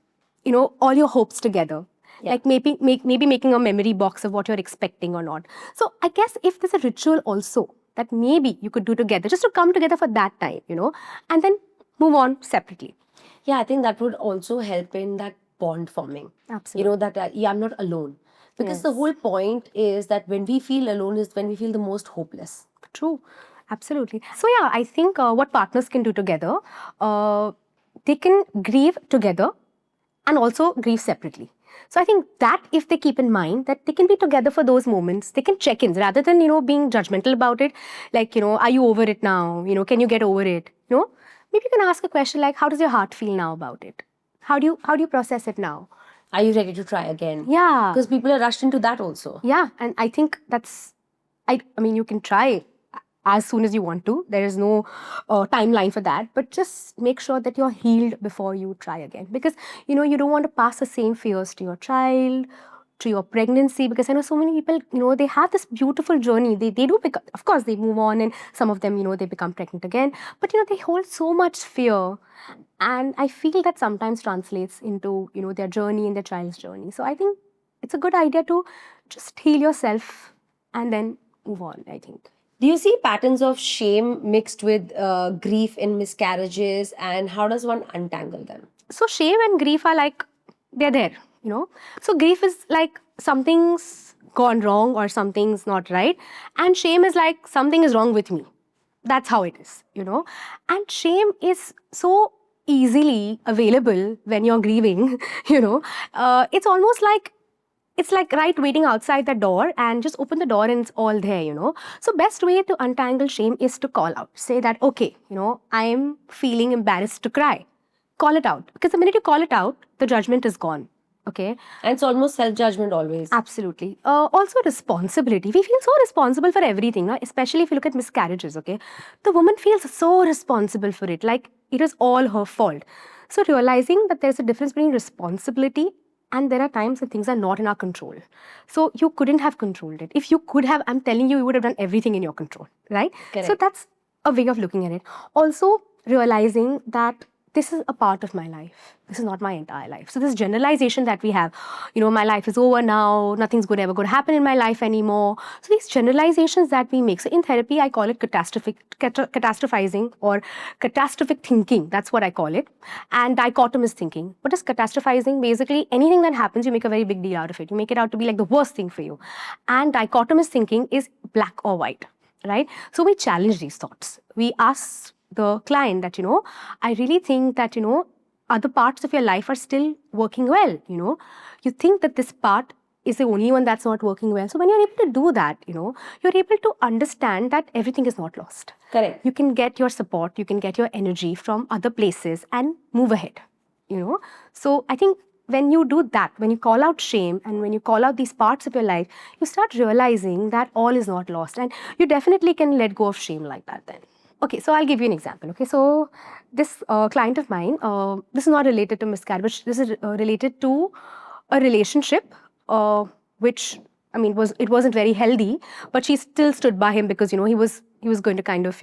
all your hopes together. Yeah. Like maybe making a memory box of what you're expecting or not. So I guess if there's a ritual also that maybe you could do together, just to come together for that time, and then move on separately. Yeah, I think that would also help in that bond forming. Absolutely. That I'm not alone. Because the whole point is that when we feel alone is when we feel the most hopeless. True. Absolutely. So yeah, I think what partners can do together, they can grieve together and also grieve separately. So I think that if they keep in mind that they can be together for those moments, they can check in rather than, being judgmental about it. Like, are you over it now? Can you get over it? Maybe you can ask a question like, how does your heart feel now about it? How do you process it now? Are you ready to try again? Yeah. Because people are rushed into that also. Yeah. And I think I mean, you can try as soon as you want to. There is no timeline for that. But just make sure that you're healed before you try again. Because, you don't want to pass the same fears to your child, to your pregnancy. Because I know so many people, they have this beautiful journey. They do pick up, of course, they move on and some of them, they become pregnant again. But, they hold so much fear. And I feel that sometimes translates into, their journey and their child's journey. So I think it's a good idea to just heal yourself and then move on, I think. Do you see patterns of shame mixed with grief in miscarriages, and how does one untangle them? So shame and grief are like, they're there, So grief is like something's gone wrong or something's not right. And shame is like something is wrong with me. That's how it is, And shame is so easily available when you're grieving, It's almost like, it's like waiting outside the door and just open the door and it's all there, So best way to untangle shame is to call out. Say that, okay, I'm feeling embarrassed to cry. Call it out. Because the minute you call it out, the judgment is gone. Okay? And it's almost self-judgment always. Absolutely. Also responsibility. We feel so responsible for everything, no? Especially if you look at miscarriages, okay? The woman feels so responsible for it, like it is all her fault. So realizing that there's a difference between responsibility and there are times when things are not in our control. So you couldn't have controlled it. If you could have, I'm telling you, you would have done everything in your control, right? Correct. So that's a way of looking at it. Also realizing that this is a part of my life. This is not my entire life. So this generalization that we have, my life is over now, nothing's ever going to happen in my life anymore. So these generalizations that we make. So in therapy, I call it catastrophizing or catastrophic thinking. That's what I call it. And dichotomous thinking. What is catastrophizing? Basically, anything that happens, you make a very big deal out of it. You make it out to be like the worst thing for you. And dichotomous thinking is black or white, right? So we challenge these thoughts. We ask the client that, I really think that, other parts of your life are still working well, You think that this part is the only one that's not working well. So when you're able to do that, you're able to understand that everything is not lost. Correct. You can get your support, you can get your energy from other places and move ahead, So I think when you do that, when you call out shame and when you call out these parts of your life, you start realizing that all is not lost. And you definitely can let go of shame like that then. Okay, so I'll give you an example. Okay, so this client of mine, this is not related to miscarriage, this is related to a relationship which, it wasn't very healthy, but she still stood by him because, he was going to kind of,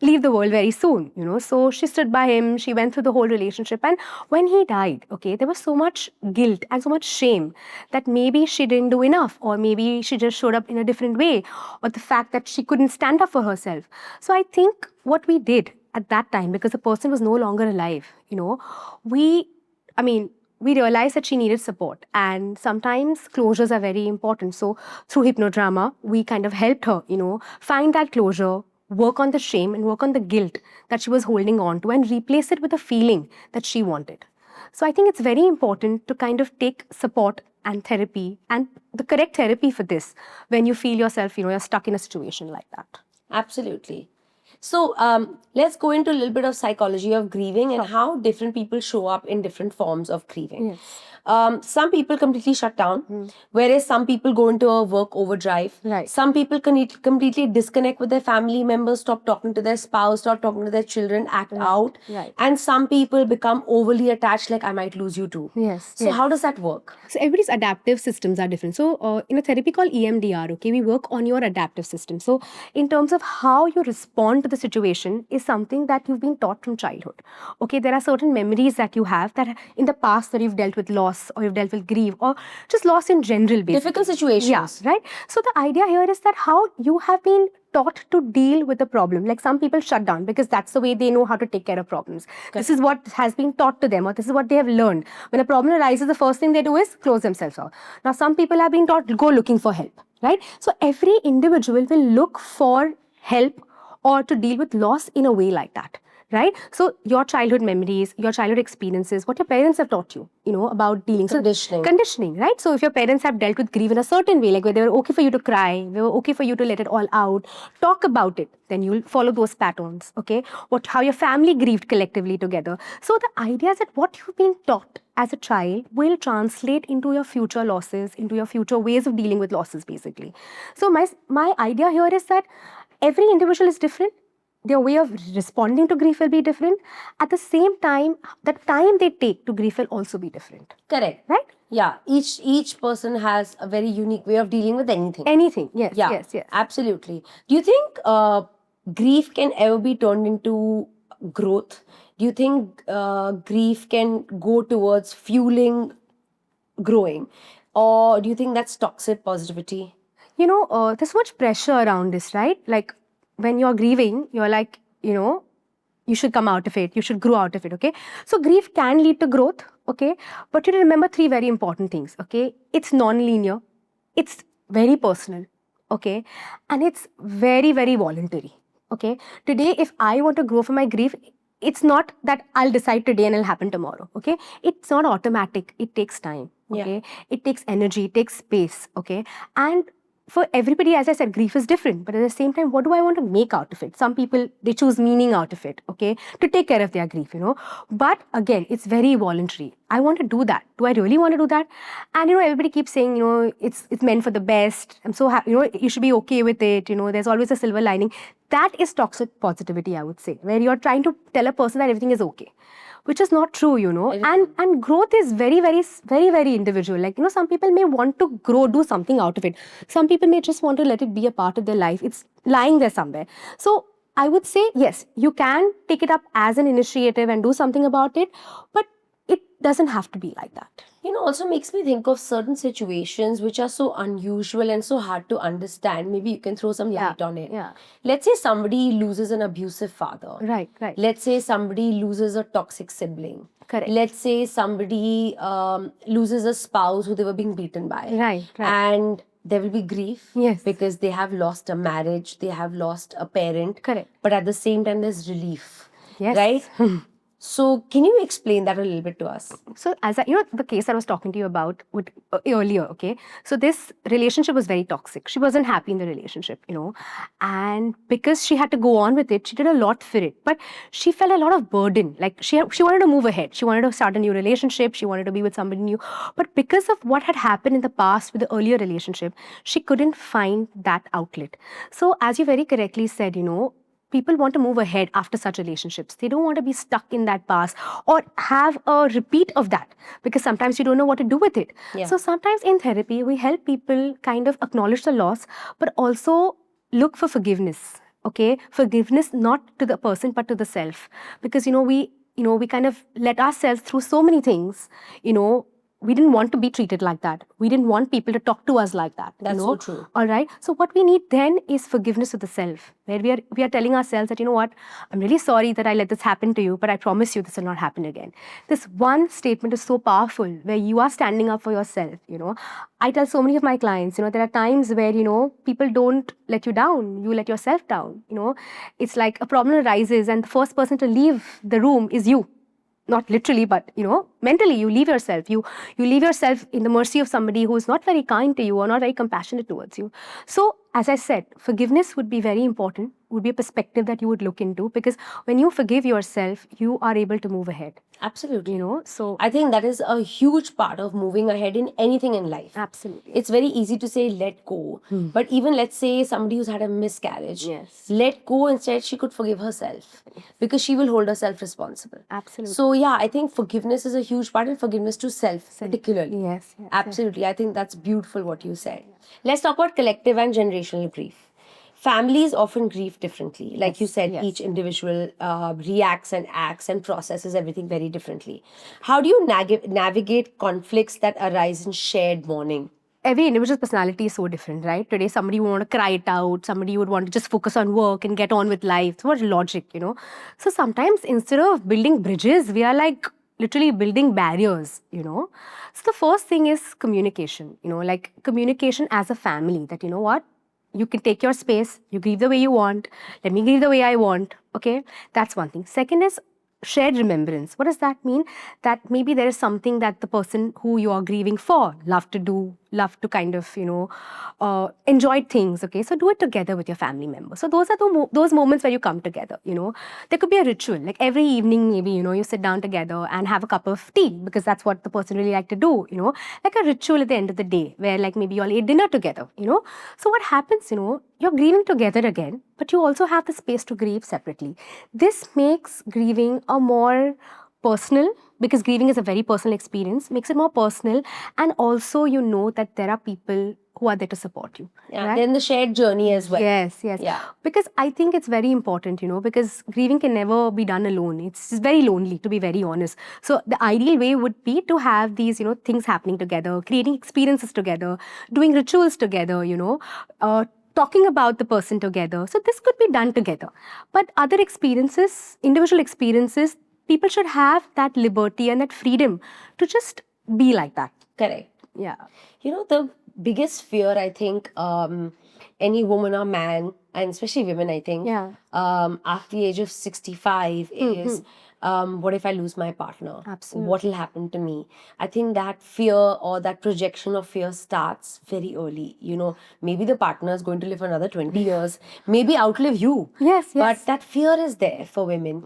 leave the world very soon, So she stood by him, she went through the whole relationship. And when he died, okay, there was so much guilt and so much shame that maybe she didn't do enough, or maybe she just showed up in a different way, or the fact that she couldn't stand up for herself. So I think what we did at that time, because the person was no longer alive, we realized that she needed support, and sometimes closures are very important. So through hypnodrama, we kind of helped her, find that closure, work on the shame and work on the guilt that she was holding on to and replace it with a feeling that she wanted. So I think it's very important to kind of take support and therapy and the correct therapy for this when you feel yourself, you're stuck in a situation like that. Absolutely. So let's go into a little bit of psychology of grieving and how different people show up in different forms of grieving. Yes. Some people completely shut down, whereas some people go into a work overdrive. Right. Some people completely disconnect with their family members, stop talking to their spouse, stop talking to their children, act out. Right. And some people become overly attached, like I might lose you too. Yes. So how does that work? So everybody's adaptive systems are different. So in a therapy called EMDR, okay, we work on your adaptive system. So in terms of how you respond to the situation is something that you've been taught from childhood. Okay, there are certain memories that you have that in the past that you've dealt with loss, or you've dealt with grief, or just loss in general, basically. Difficult situations. Yeah, right? So the idea here is that how you have been taught to deal with the problem. Like some people shut down because that's the way they know how to take care of problems. This is what has been taught to them, or this is what they have learned. When a problem arises, the first thing they do is close themselves out. Now some people have been taught, go looking for help, right? So every individual will look for help or to deal with loss in a way like that. Right? So your childhood memories, your childhood experiences, what your parents have taught you, about dealing. Conditioning. So, conditioning, right? So if your parents have dealt with grief in a certain way, like where they were okay for you to cry, they were okay for you to let it all out, talk about it, then you'll follow those patterns, okay? How your family grieved collectively together. So the idea is that what you've been taught as a child will translate into your future losses, into your future ways of dealing with losses, basically. So my idea here is that every individual is different. Their way of responding to grief will be different. At the same time, the time they take to grief will also be different. Correct. Right? Yeah. Each person has a very unique way of dealing with anything. Anything. Yes. Yeah. Yes. Yes. Absolutely. Do you think grief can ever be turned into growth? Do you think grief can go towards fueling growing? Or do you think that's toxic positivity? There's so much pressure around this, right? Like, when you're grieving, you're like, you should come out of it, you should grow out of it, okay? So grief can lead to growth, okay? But you remember three very important things, okay? It's non-linear, it's very personal, okay? And it's very, very voluntary, okay? Today, if I want to grow from my grief, it's not that I'll decide today and it'll happen tomorrow, okay? It's not automatic, it takes time, okay? Yeah. It takes energy, it takes space, okay? And for everybody, as I said, grief is different. But at the same time, what do I want to make out of it? Some people, they choose meaning out of it, okay, to take care of their grief, But again, it's very voluntary. I want to do that. Do I really want to do that? And, everybody keeps saying, it's meant for the best. I'm so happy, you should be okay with it. There's always a silver lining. That is toxic positivity, I would say, where you're trying to tell a person that everything is okay. Which is not true, and growth is very, very, very, very individual. Like, some people may want to grow, do something out of it. Some people may just want to let it be a part of their life. It's lying there somewhere. So I would say, yes, you can take it up as an initiative and do something about it, but it doesn't have to be like that. Also makes me think of certain situations which are so unusual and so hard to understand. Maybe you can throw some light on it. Yeah. Let's say somebody loses an abusive father. Right. Let's say somebody loses a toxic sibling. Correct. Let's say somebody loses a spouse who they were being beaten by. Right. And there will be grief. Yes. Because they have lost a marriage, they have lost a parent. Correct. But at the same time, there's relief. Yes. Right? So, can you explain that a little bit to us? So, as the case I was talking to you about earlier, okay? So, this relationship was very toxic. She wasn't happy in the relationship, and because she had to go on with it, she did a lot for it. But she felt a lot of burden. Like, she wanted to move ahead. She wanted to start a new relationship. She wanted to be with somebody new. But because of what had happened in the past with the earlier relationship, she couldn't find that outlet. So, as you very correctly said, people want to move ahead after such relationships. They don't want to be stuck in that past or have a repeat of that, because sometimes you don't know what to do with it. Yeah. So sometimes in therapy, we help people kind of acknowledge the loss, but also look for forgiveness. Okay, forgiveness not to the person but to the self, because we kind of let ourselves through so many things. We didn't want to be treated like that. We didn't want people to talk to us like that. That's so true. All right. So what we need then is forgiveness of the self, where we are telling ourselves that, what, I'm really sorry that I let this happen to you, but I promise you this will not happen again. This one statement is so powerful, where you are standing up for yourself. I tell so many of my clients, there are times where, people don't let you down. You let yourself down. It's like a problem arises and the first person to leave the room is you. Not literally, but mentally you leave yourself. You leave yourself in the mercy of somebody who is not very kind to you or not very compassionate towards you. So, as I said, forgiveness would be very important, would be a perspective that you would look into, because when you forgive yourself, you are able to move ahead. Absolutely. So I think that is a huge part of moving ahead in anything in life. Absolutely. It's very easy to say let go. But even let's say somebody who's had a miscarriage, Yes. let go, instead she could forgive herself, because she will hold herself responsible. Absolutely. So yeah, I think forgiveness is a huge part, and forgiveness to self particularly. Yes. Absolutely. I think that's beautiful what you said. Let's talk about collective and generational grief. Families often grieve differently. Like you said, yes. each individual reacts and acts and processes everything very differently. How do you navigate conflicts that arise in shared mourning? Every individual's personality is so different, right? Today, somebody would want to cry it out. Somebody would want to just focus on work and get on with life. So much logic, So sometimes instead of building bridges, we are like literally building barriers, So the first thing is communication, like communication as a family, that what? You can take your space, you grieve the way you want, let me grieve the way I want, okay? That's one thing. Second is shared remembrance. What does that mean? That maybe there is something that the person who you are grieving for love to do, love to kind of, enjoy things, okay? So do it together with your family members. So those are those moments where you come together, There could be a ritual, like every evening maybe, you sit down together and have a cup of tea, because that's what the person really like to do, Like a ritual at the end of the day, where like maybe you all eat dinner together, So what happens, you're grieving together again, but you also have the space to grieve separately. This makes grieving a more personal, because grieving is a very personal experience, makes it more personal, and also that there are people who are there to support you. Yeah, right? then the shared journey as well. Yes. Yeah. Because I think it's very important, because grieving can never be done alone. It's very lonely, to be very honest. So the ideal way would be to have these, things happening together, creating experiences together, doing rituals together, talking about the person together. So this could be done together. But other experiences, individual experiences, people should have that liberty and that freedom to just be like that. Correct. Yeah. The biggest fear, I think, any woman or man, and especially women, I think, Yeah. After the age of 65 is, what if I lose my partner? Absolutely. What will happen to me? I think that fear or that projection of fear starts very early. Maybe the partner is going to live for another 20 years, maybe outlive you. Yes. But that fear is there for women,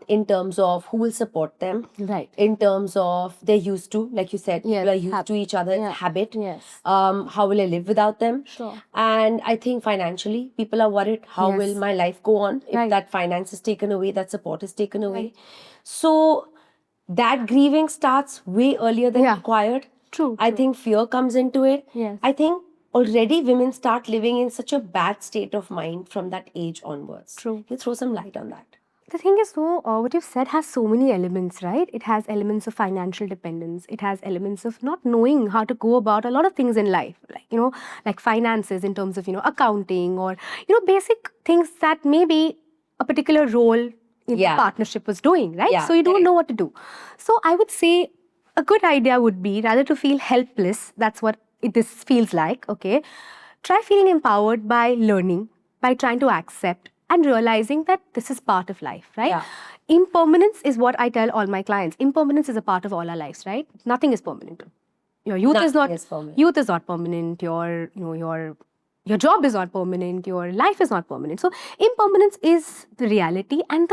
in terms of who will support them. Right. In terms of they're used to, like you said, Yes. people are used to each other, it's habit. Yes. How will I live without them? Sure. And I think financially, people are worried, how Yes. will my life go on if Right. that finance is taken away, that support is taken away? So that grieving starts way earlier than Yeah. required. True. I think fear comes into it. Yes. I think already women start living in such a bad state of mind from that age onwards. True. You throw some light on that. The thing is, what you've said has so many elements, right? It has elements of financial dependence. It has elements of not knowing how to go about a lot of things in life, like, like finances in terms of, accounting or, basic things that maybe a particular role in the partnership was doing, right? Yeah, So you don't correct. know what to do. So I would say a good idea would be rather to feel helpless. That's what this feels like, okay? Try feeling empowered by learning, by trying to accept and realizing that this is part of life, right? Yeah. Impermanence is what I tell all my clients. Impermanence is a part of all our lives, right? Nothing is permanent. Your youth is Nothing not is permanent. Youth is not permanent. Your job is not permanent. Your life is not permanent. So impermanence is the reality, and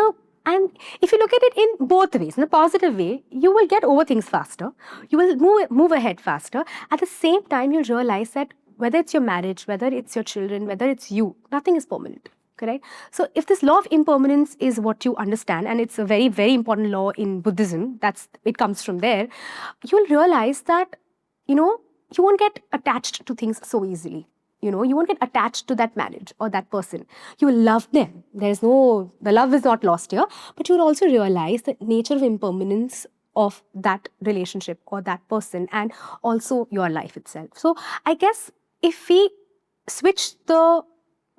if you look at it in both ways, in a positive way, you will get over things faster. You will move ahead faster. At the same time, you'll realize that whether it's your marriage, whether it's your children, whether it's you, nothing is permanent. Correct? So if this law of impermanence is what you understand, and it's a very, very important law in Buddhism, it comes from there, you'll realize that, you won't get attached to things so easily. You won't get attached to that marriage or that person. You will love them. The love is not lost here, but you will also realize the nature of impermanence of that relationship or that person and also your life itself. So I guess if we switch the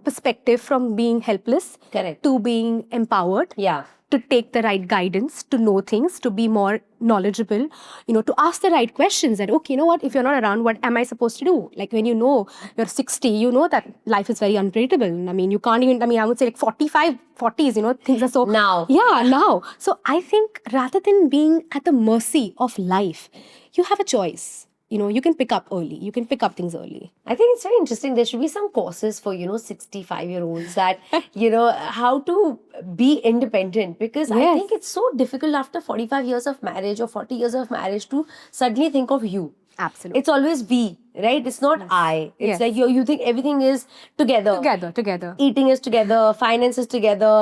perspective from being helpless Correct. to being empowered, Yeah. to take the right guidance, to know things, to be more knowledgeable, to ask the right questions that, okay, you know what, if you're not around, what am I supposed to do? Like when you're 60, you know that life is very unpredictable. I mean, you can't even, I would say like 45, 40s, things are so... Now. Yeah, now. So I think rather than being at the mercy of life, you have a choice. You can pick up early. You can pick up things early. I think it's very interesting. There should be some courses for, 65-year-olds that, how to be independent. Because I Yes. think it's so difficult after 45 years of marriage or 40 years of marriage to suddenly think of you. Absolutely. It's always we, right? It's not I. It's Yes. like you think everything is together. Together. Eating is together, finance is together,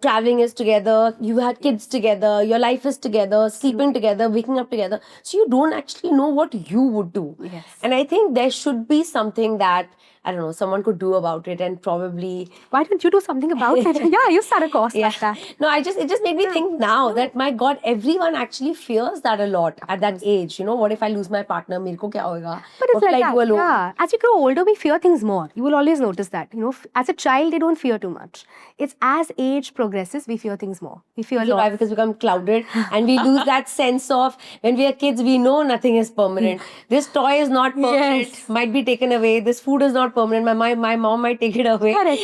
traveling is together, you had kids together, your life is together, sleeping together, waking up together. So you don't actually know what you would do. Yes. And I think there should be something that, I don't know, someone could do about it and probably... Why don't you do something about it? Yeah, you start a course like that. No, it just made me think now that, my God, everyone actually fears that a lot at that age. What if I lose my partner? Mere ko kya hoega? But it's What will like I that. do alone? Yeah. As you grow older, we fear things more. You will always notice that. As a child, they don't fear too much. It's as age progresses, we fear things more. We fear a Why? lot. Because we become clouded and we lose that sense of, when we are kids, we know nothing is permanent. This toy is not permanent, Yes. might be taken away. This food is not permanent. My mom might take it away. Correct.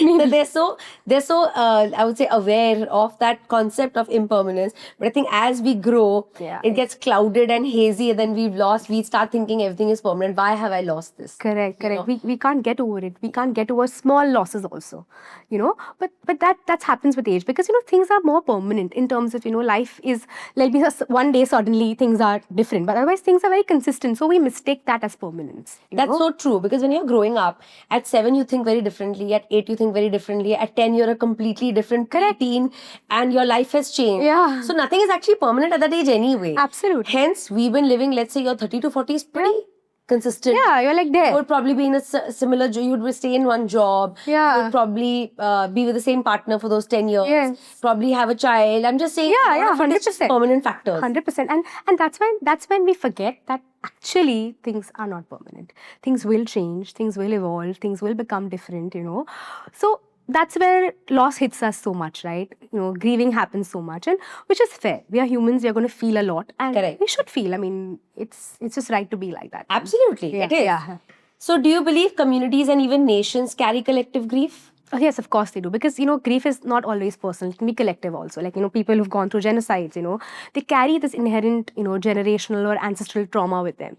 So they're so I would say aware of that concept of impermanence. But I think as we grow, Yeah. it gets clouded and hazy, and then we start thinking everything is permanent. Why have I lost this? Correct. know? We can't get over it. We can't get over small losses also. But that happens with age because things are more permanent in terms of life is like one day suddenly things are different, but otherwise things are very consistent. So we mistake that as permanence. That's so true, because when you're growing up, at 7 you think very differently, at 8 you think very differently, at 10 you're a completely different teen and your life has changed. Yeah. So nothing is actually permanent at that age anyway. Absolutely. Hence, we've been living, let's say your 30 to 40 is pretty consistent. Yeah, you're like there. You would probably be in a similar job, you would stay in one job. Yeah. You would probably be with the same partner for those 10 years. Yes. Probably have a child. I'm just saying, Yeah, all of it is just 100%. permanent factors. 100%. And that's when we forget that actually things are not permanent. Things will change, things will evolve, things will become different, So that's where loss hits us so much, right? Grieving happens so much, and which is fair. We are humans, we are going to feel a lot, and Correct. we should feel. I mean, it's just right to be like that. Absolutely, Yeah, it is. yeah. So do you believe communities and even nations carry collective grief? Oh, yes, of course they do. Because, grief is not always personal. It can be collective also. Like, people who've gone through genocides, they carry this inherent, generational or ancestral trauma with them,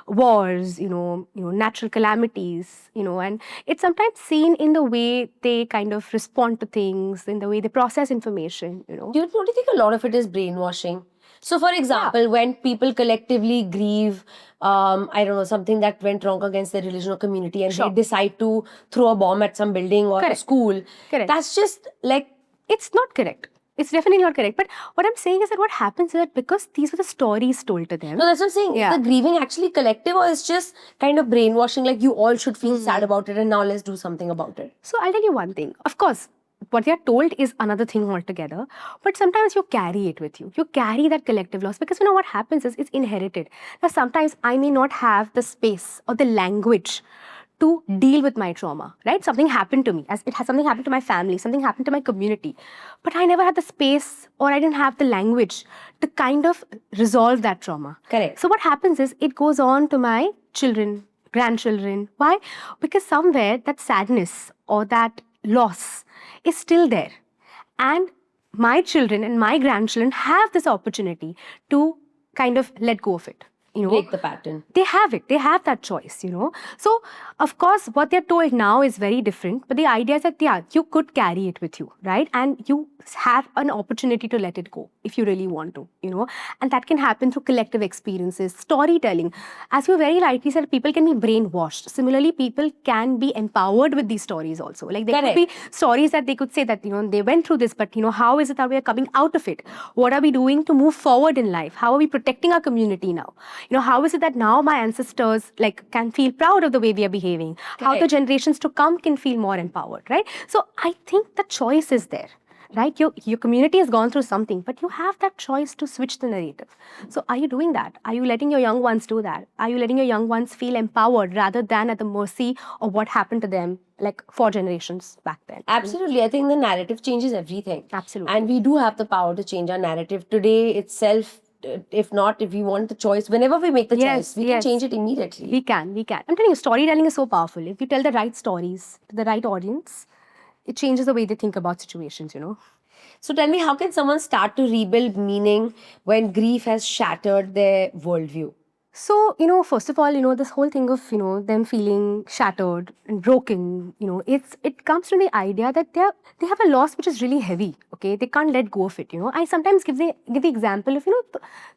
wars, natural calamities, and it's sometimes seen in the way they kind of respond to things, in the way they process information, Don't you think a lot of it is brainwashing? So, for example, when people collectively grieve, I don't know, something that went wrong against their religion or community, and Sure. they decide to throw a bomb at some building or a Correct. school, Correct. that's just like, It's not correct. It's definitely not correct. But what I'm saying is that what happens is that because these were the stories told to them. No, that's what I'm saying. Yeah. Is the grieving actually collective, or it's just kind of brainwashing, like you all should feel sad about it and now let's do something about it? So I'll tell you one thing. Of course, what they are told is another thing altogether. But sometimes you carry it with you. You carry that collective loss because what happens is it's inherited. Now sometimes I may not have the space or the language to deal with my trauma, right? Something happened to me, as it has something happened to my family, something happened to my community, but I never had the space or I didn't have the language to kind of resolve that trauma. Correct. So what happens is it goes on to my children, grandchildren. Why? Because somewhere that sadness or that loss is still there, and my children and my grandchildren have this opportunity to kind of let go of it. Break the pattern. They have it. They have that choice, So, of course, what they're told now is very different. But the idea is that, yeah, you could carry it with you, right? And you have an opportunity to let it go if you really want to, And that can happen through collective experiences, storytelling. As you very rightly said, people can be brainwashed. Similarly, people can be empowered with these stories also. Like there could be stories that they could say that, they went through this, but, how is it that we are coming out of it? What are we doing to move forward in life? How are we protecting our community now? How is it that now my ancestors can feel proud of the way we are behaving? How the generations to come can feel more empowered, right? So I think the choice is there, right? Your community has gone through something, but you have that choice to switch the narrative. So are you doing that? Are you letting your young ones do that? Are you letting your young ones feel empowered rather than at the mercy of what happened to them 4 generations back then? Absolutely. I think the narrative changes everything. Absolutely. And we do have the power to change our narrative today itself. If we want the choice, whenever we make the choice, we can change it immediately. We can. I'm telling you, storytelling is so powerful. If you tell the right stories to the right audience, it changes the way they think about situations, So tell me, how can someone start to rebuild meaning when grief has shattered their worldview? So, first of all, this whole thing of, them feeling shattered and broken, it comes from the idea that they have a loss which is really heavy, okay? They can't let go of it, I sometimes give the example of,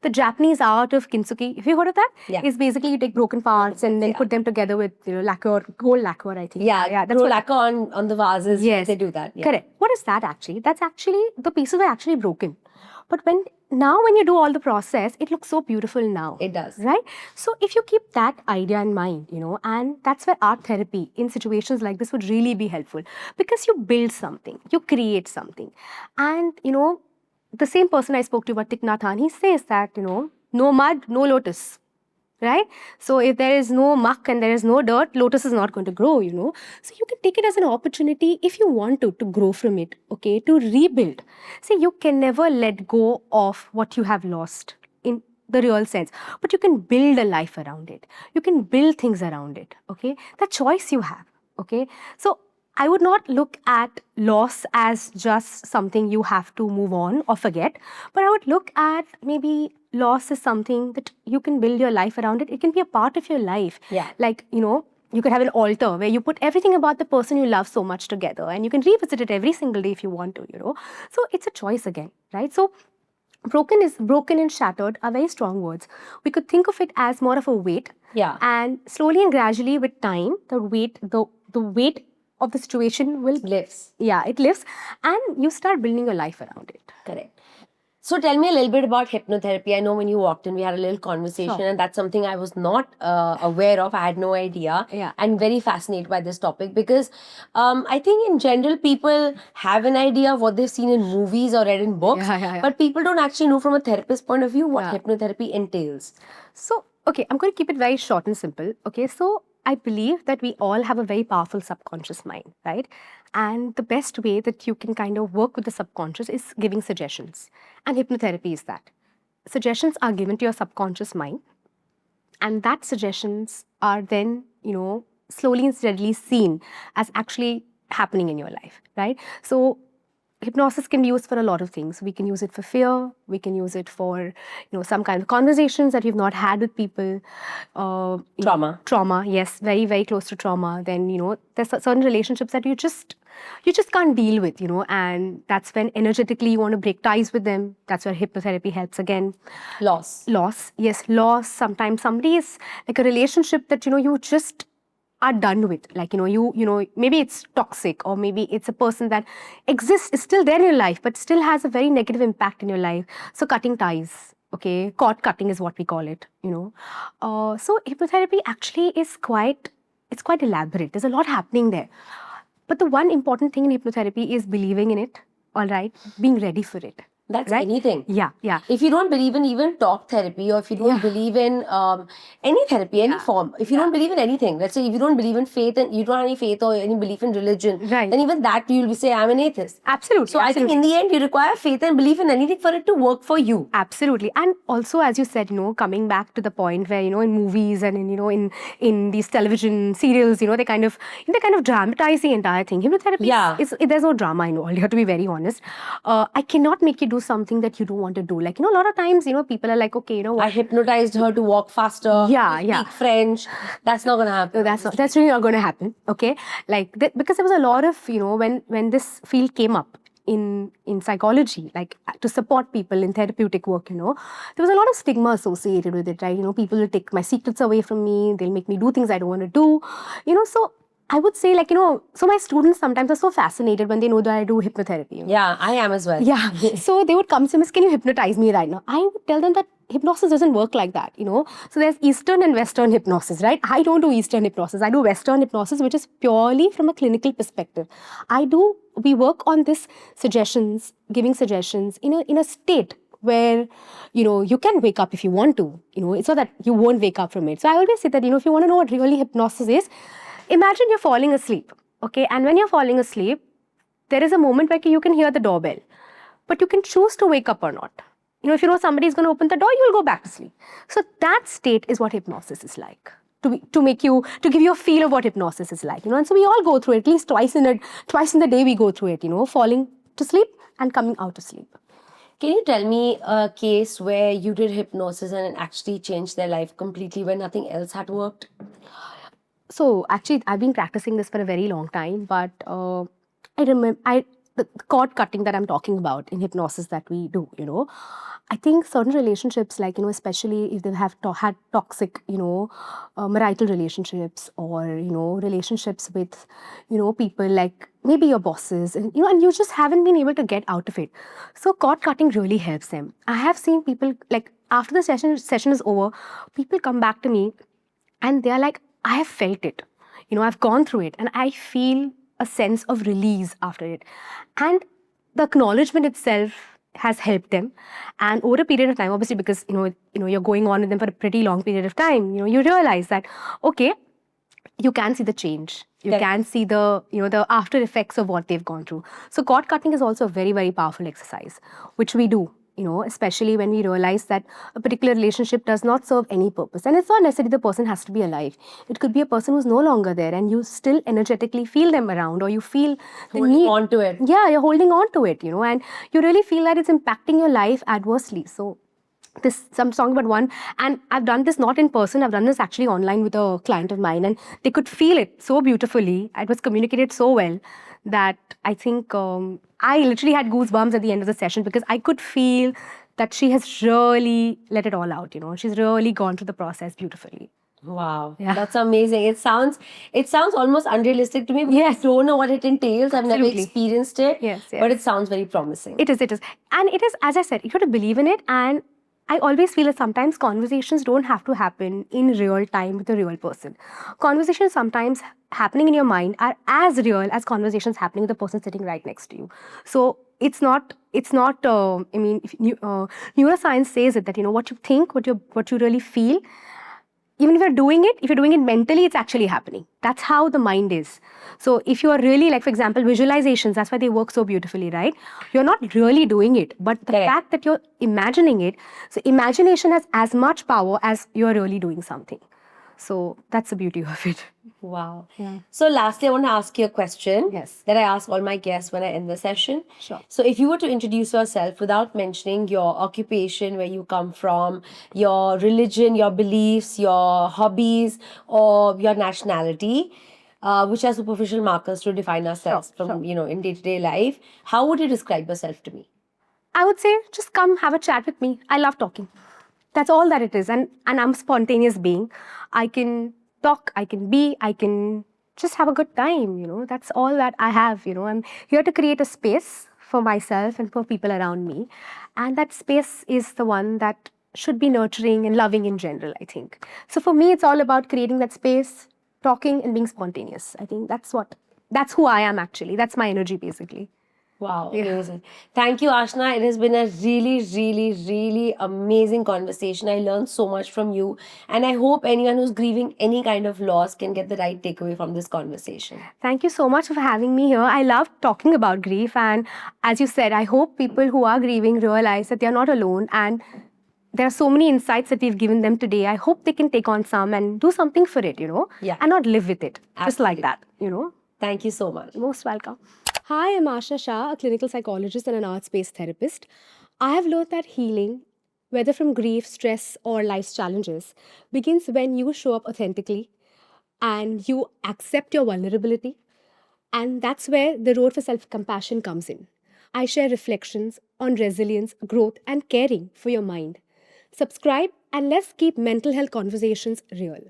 the Japanese art of kintsugi. Have you heard of that? Yeah. It's basically you take broken parts and then put them together with, lacquer, gold lacquer, I think. Yeah, that's lacquer on the vases. Yes. They do that. Yeah. Correct. What is that actually? That's actually, the pieces are actually broken. But when you do all the process, it looks so beautiful now. It does. Right? So if you keep that idea in mind, and that's where art therapy in situations like this would really be helpful. Because you build something, you create something. And, the same person I spoke to about Thich Nhat Hanh, he says that, no mud, no lotus. Right? So if there is no muck and there is no dirt, lotus is not going to grow, So you can take it as an opportunity if you want to grow from it, okay, to rebuild. See, you can never let go of what you have lost in the real sense, but you can build a life around it. You can build things around it, okay? The choice you have, okay? So I would not look at loss as just something you have to move on or forget, but I would look at maybe loss is something that you can build your life around it. It can be a part of your life. Yeah. You could have an altar where you put everything about the person you love so much together, and you can revisit it every single day if you want to, So it's a choice again, right? So broken and shattered are very strong words. We could think of it as more of a weight. Yeah. And slowly and gradually with time, the weight of the situation will lifts. Yeah, it lifts, and you start building your life around it. Correct. So tell me a little bit about hypnotherapy. I know when you walked in, we had a little conversation, and that's something I was not aware of. I had no idea. Yeah. I'm very fascinated by this topic because I think in general, people have an idea of what they've seen in movies or read in books, but people don't actually know from a therapist point of view what hypnotherapy entails. So, okay, I'm going to keep it very short and simple. Okay, so I believe that we all have a very powerful subconscious mind, right? And the best way that you can kind of work with the subconscious is giving suggestions. And hypnotherapy is that. Suggestions are given to your subconscious mind. And that suggestions are then, slowly and steadily seen as actually happening in your life, right? So hypnosis can be used for a lot of things. We can use it for fear. We can use it for, some kind of conversations that you've not had with people. Trauma, yes, very, very close to trauma. Then, there's certain relationships that you just can't deal with, and that's when energetically you want to break ties with them. That's where hypnotherapy helps again. Loss. Yes, loss. Sometimes somebody is like a relationship that, you just are done with. Like, maybe it's toxic, or maybe it's a person that exists, is still there in your life, but still has a very negative impact in your life. So cutting ties, okay, cord cutting is what we call it. So hypnotherapy actually is quite elaborate. There's a lot happening there. But the one important thing in hypnotherapy is believing in it, all right, being ready for it. That's right? anything. Yeah. If you don't believe in even talk therapy, or if you don't believe in any therapy, any form, if you don't believe in anything, let's say if you don't believe in faith and you don't have any faith or any belief in religion, Right. then even that you'll be say, I'm an atheist. Absolutely. So I think in the end, you require faith and belief in anything for it to work for you. Absolutely. And also, as you said, coming back to the point where, in movies and in these television serials, they kind of dramatize the entire thing. Hypnotherapy is there's no drama involved. You have to be very honest. I cannot make you do something that you don't want to do. Like, a lot of times, people are like, okay, what? I hypnotized her to walk faster. Speak French. That's not going to happen. No, that's really not going to happen. Okay. Like, because there was a lot of, when this field came up in psychology, like to support people in therapeutic work, there was a lot of stigma associated with it, right? People will take my secrets away from me. They'll make me do things I don't want to do. So I would say, like, so my students sometimes are so fascinated when they know that I do hypnotherapy. Yeah, I am as well. Yeah. So they would come to me, can you hypnotize me right now? I would tell them that hypnosis doesn't work like that, So there's Eastern and Western hypnosis, right? I don't do Eastern hypnosis. I do Western hypnosis, which is purely from a clinical perspective. We work on this giving suggestions in a state where, you can wake up if you want to, it's not that you won't wake up from it. So I always say that, if you want to know what really hypnosis is, imagine you're falling asleep, okay? And when you're falling asleep, there is a moment where you can hear the doorbell, but you can choose to wake up or not. If you know somebody's going to open the door, you'll go back to sleep. So that state is what hypnosis is like. To give you a feel of what hypnosis is like, And so we all go through it, at least twice in the day we go through it, falling to sleep and coming out to sleep. Can you tell me a case where you did hypnosis and it actually changed their life completely, where nothing else had worked? So actually, I've been practicing this for a very long time, but I remember the cord cutting that I'm talking about in hypnosis that we do, I think certain relationships, like, especially if they have had toxic, marital relationships, or, relationships with, people like maybe your bosses, and, and you just haven't been able to get out of it. So cord cutting really helps them. I have seen people, like, after the session is over, people come back to me and they're like, I have felt it. I've gone through it and I feel a sense of release after it. And the acknowledgement itself has helped them. And over a period of time, obviously, because, you're going on with them for a pretty long period of time, you realize that, okay, you can see the change. You can see the, the after effects of what they've gone through. So cord cutting is also a very, very powerful exercise, which we do. Especially when we realize that a particular relationship does not serve any purpose. And it's not necessarily the person has to be alive. It could be a person who's no longer there and you still energetically feel them around, or you feel the holding on to it. Yeah, you're holding on to it, and you really feel that it's impacting your life adversely. So I'm talking about one, and I've done this not in person, I've done this actually online with a client of mine, and they could feel it so beautifully. It was communicated so well that I think I literally had goosebumps at the end of the session, because I could feel that she has really let it all out, She's really gone through the process beautifully. Wow, Yeah. That's amazing. It sounds almost unrealistic to me, because Yes. I don't know what it entails. I've never Absolutely. experienced it, Yes. but it sounds very promising. It is. And it is, as I said, you have to believe in it. And I always feel that sometimes conversations don't have to happen in real time with a real person. Conversations sometimes happening in your mind are as real as conversations happening with the person sitting right next to you. So it's not, I mean, if neuroscience says it, that, what you think, what you really feel, even if you're doing it mentally, it's actually happening. That's how the mind is. So if you are really, like, for example, visualizations, that's why they work so beautifully, right? You're not really doing it, but the fact that you're imagining it, so imagination has as much power as you're really doing something. So that's the beauty of it. Wow. Yeah. So lastly, I want to ask you a question Yes. that I ask all my guests when I end the session. Sure. So if you were to introduce yourself without mentioning your occupation, where you come from, your religion, your beliefs, your hobbies, or your nationality, which are superficial markers to define ourselves from, in day-to-day life, how would you describe yourself to me? I would say, just come have a chat with me. I love talking. That's all that it is. And I'm a spontaneous being. I can talk, I can be, I can just have a good time, you know. That's all that I have, you know. I'm here to create a space for myself and for people around me. And that space is the one that should be nurturing and loving in general, I think. So for me, it's all about creating that space, talking and being spontaneous. I think that's who I am actually. That's my energy basically. Wow, amazing. Thank you, Ashna. It has been a really, really, really amazing conversation. I learned so much from you. And I hope anyone who's grieving any kind of loss can get the right takeaway from this conversation. Thank you so much for having me here. I love talking about grief. And as you said, I hope people who are grieving realize that they're not alone. And there are so many insights that we've given them today. I hope they can take on some and do something for it, you know, Yeah. and not live with it. Just like Absolutely. that, you know. Thank you so much. Most welcome. Hi, I'm Ashna Shah, a clinical psychologist and an arts-based therapist. I have learned that healing, whether from grief, stress, or life's challenges, begins when you show up authentically and you accept your vulnerability. And that's where the road for self-compassion comes in. I share reflections on resilience, growth, and caring for your mind. Subscribe and let's keep mental health conversations real.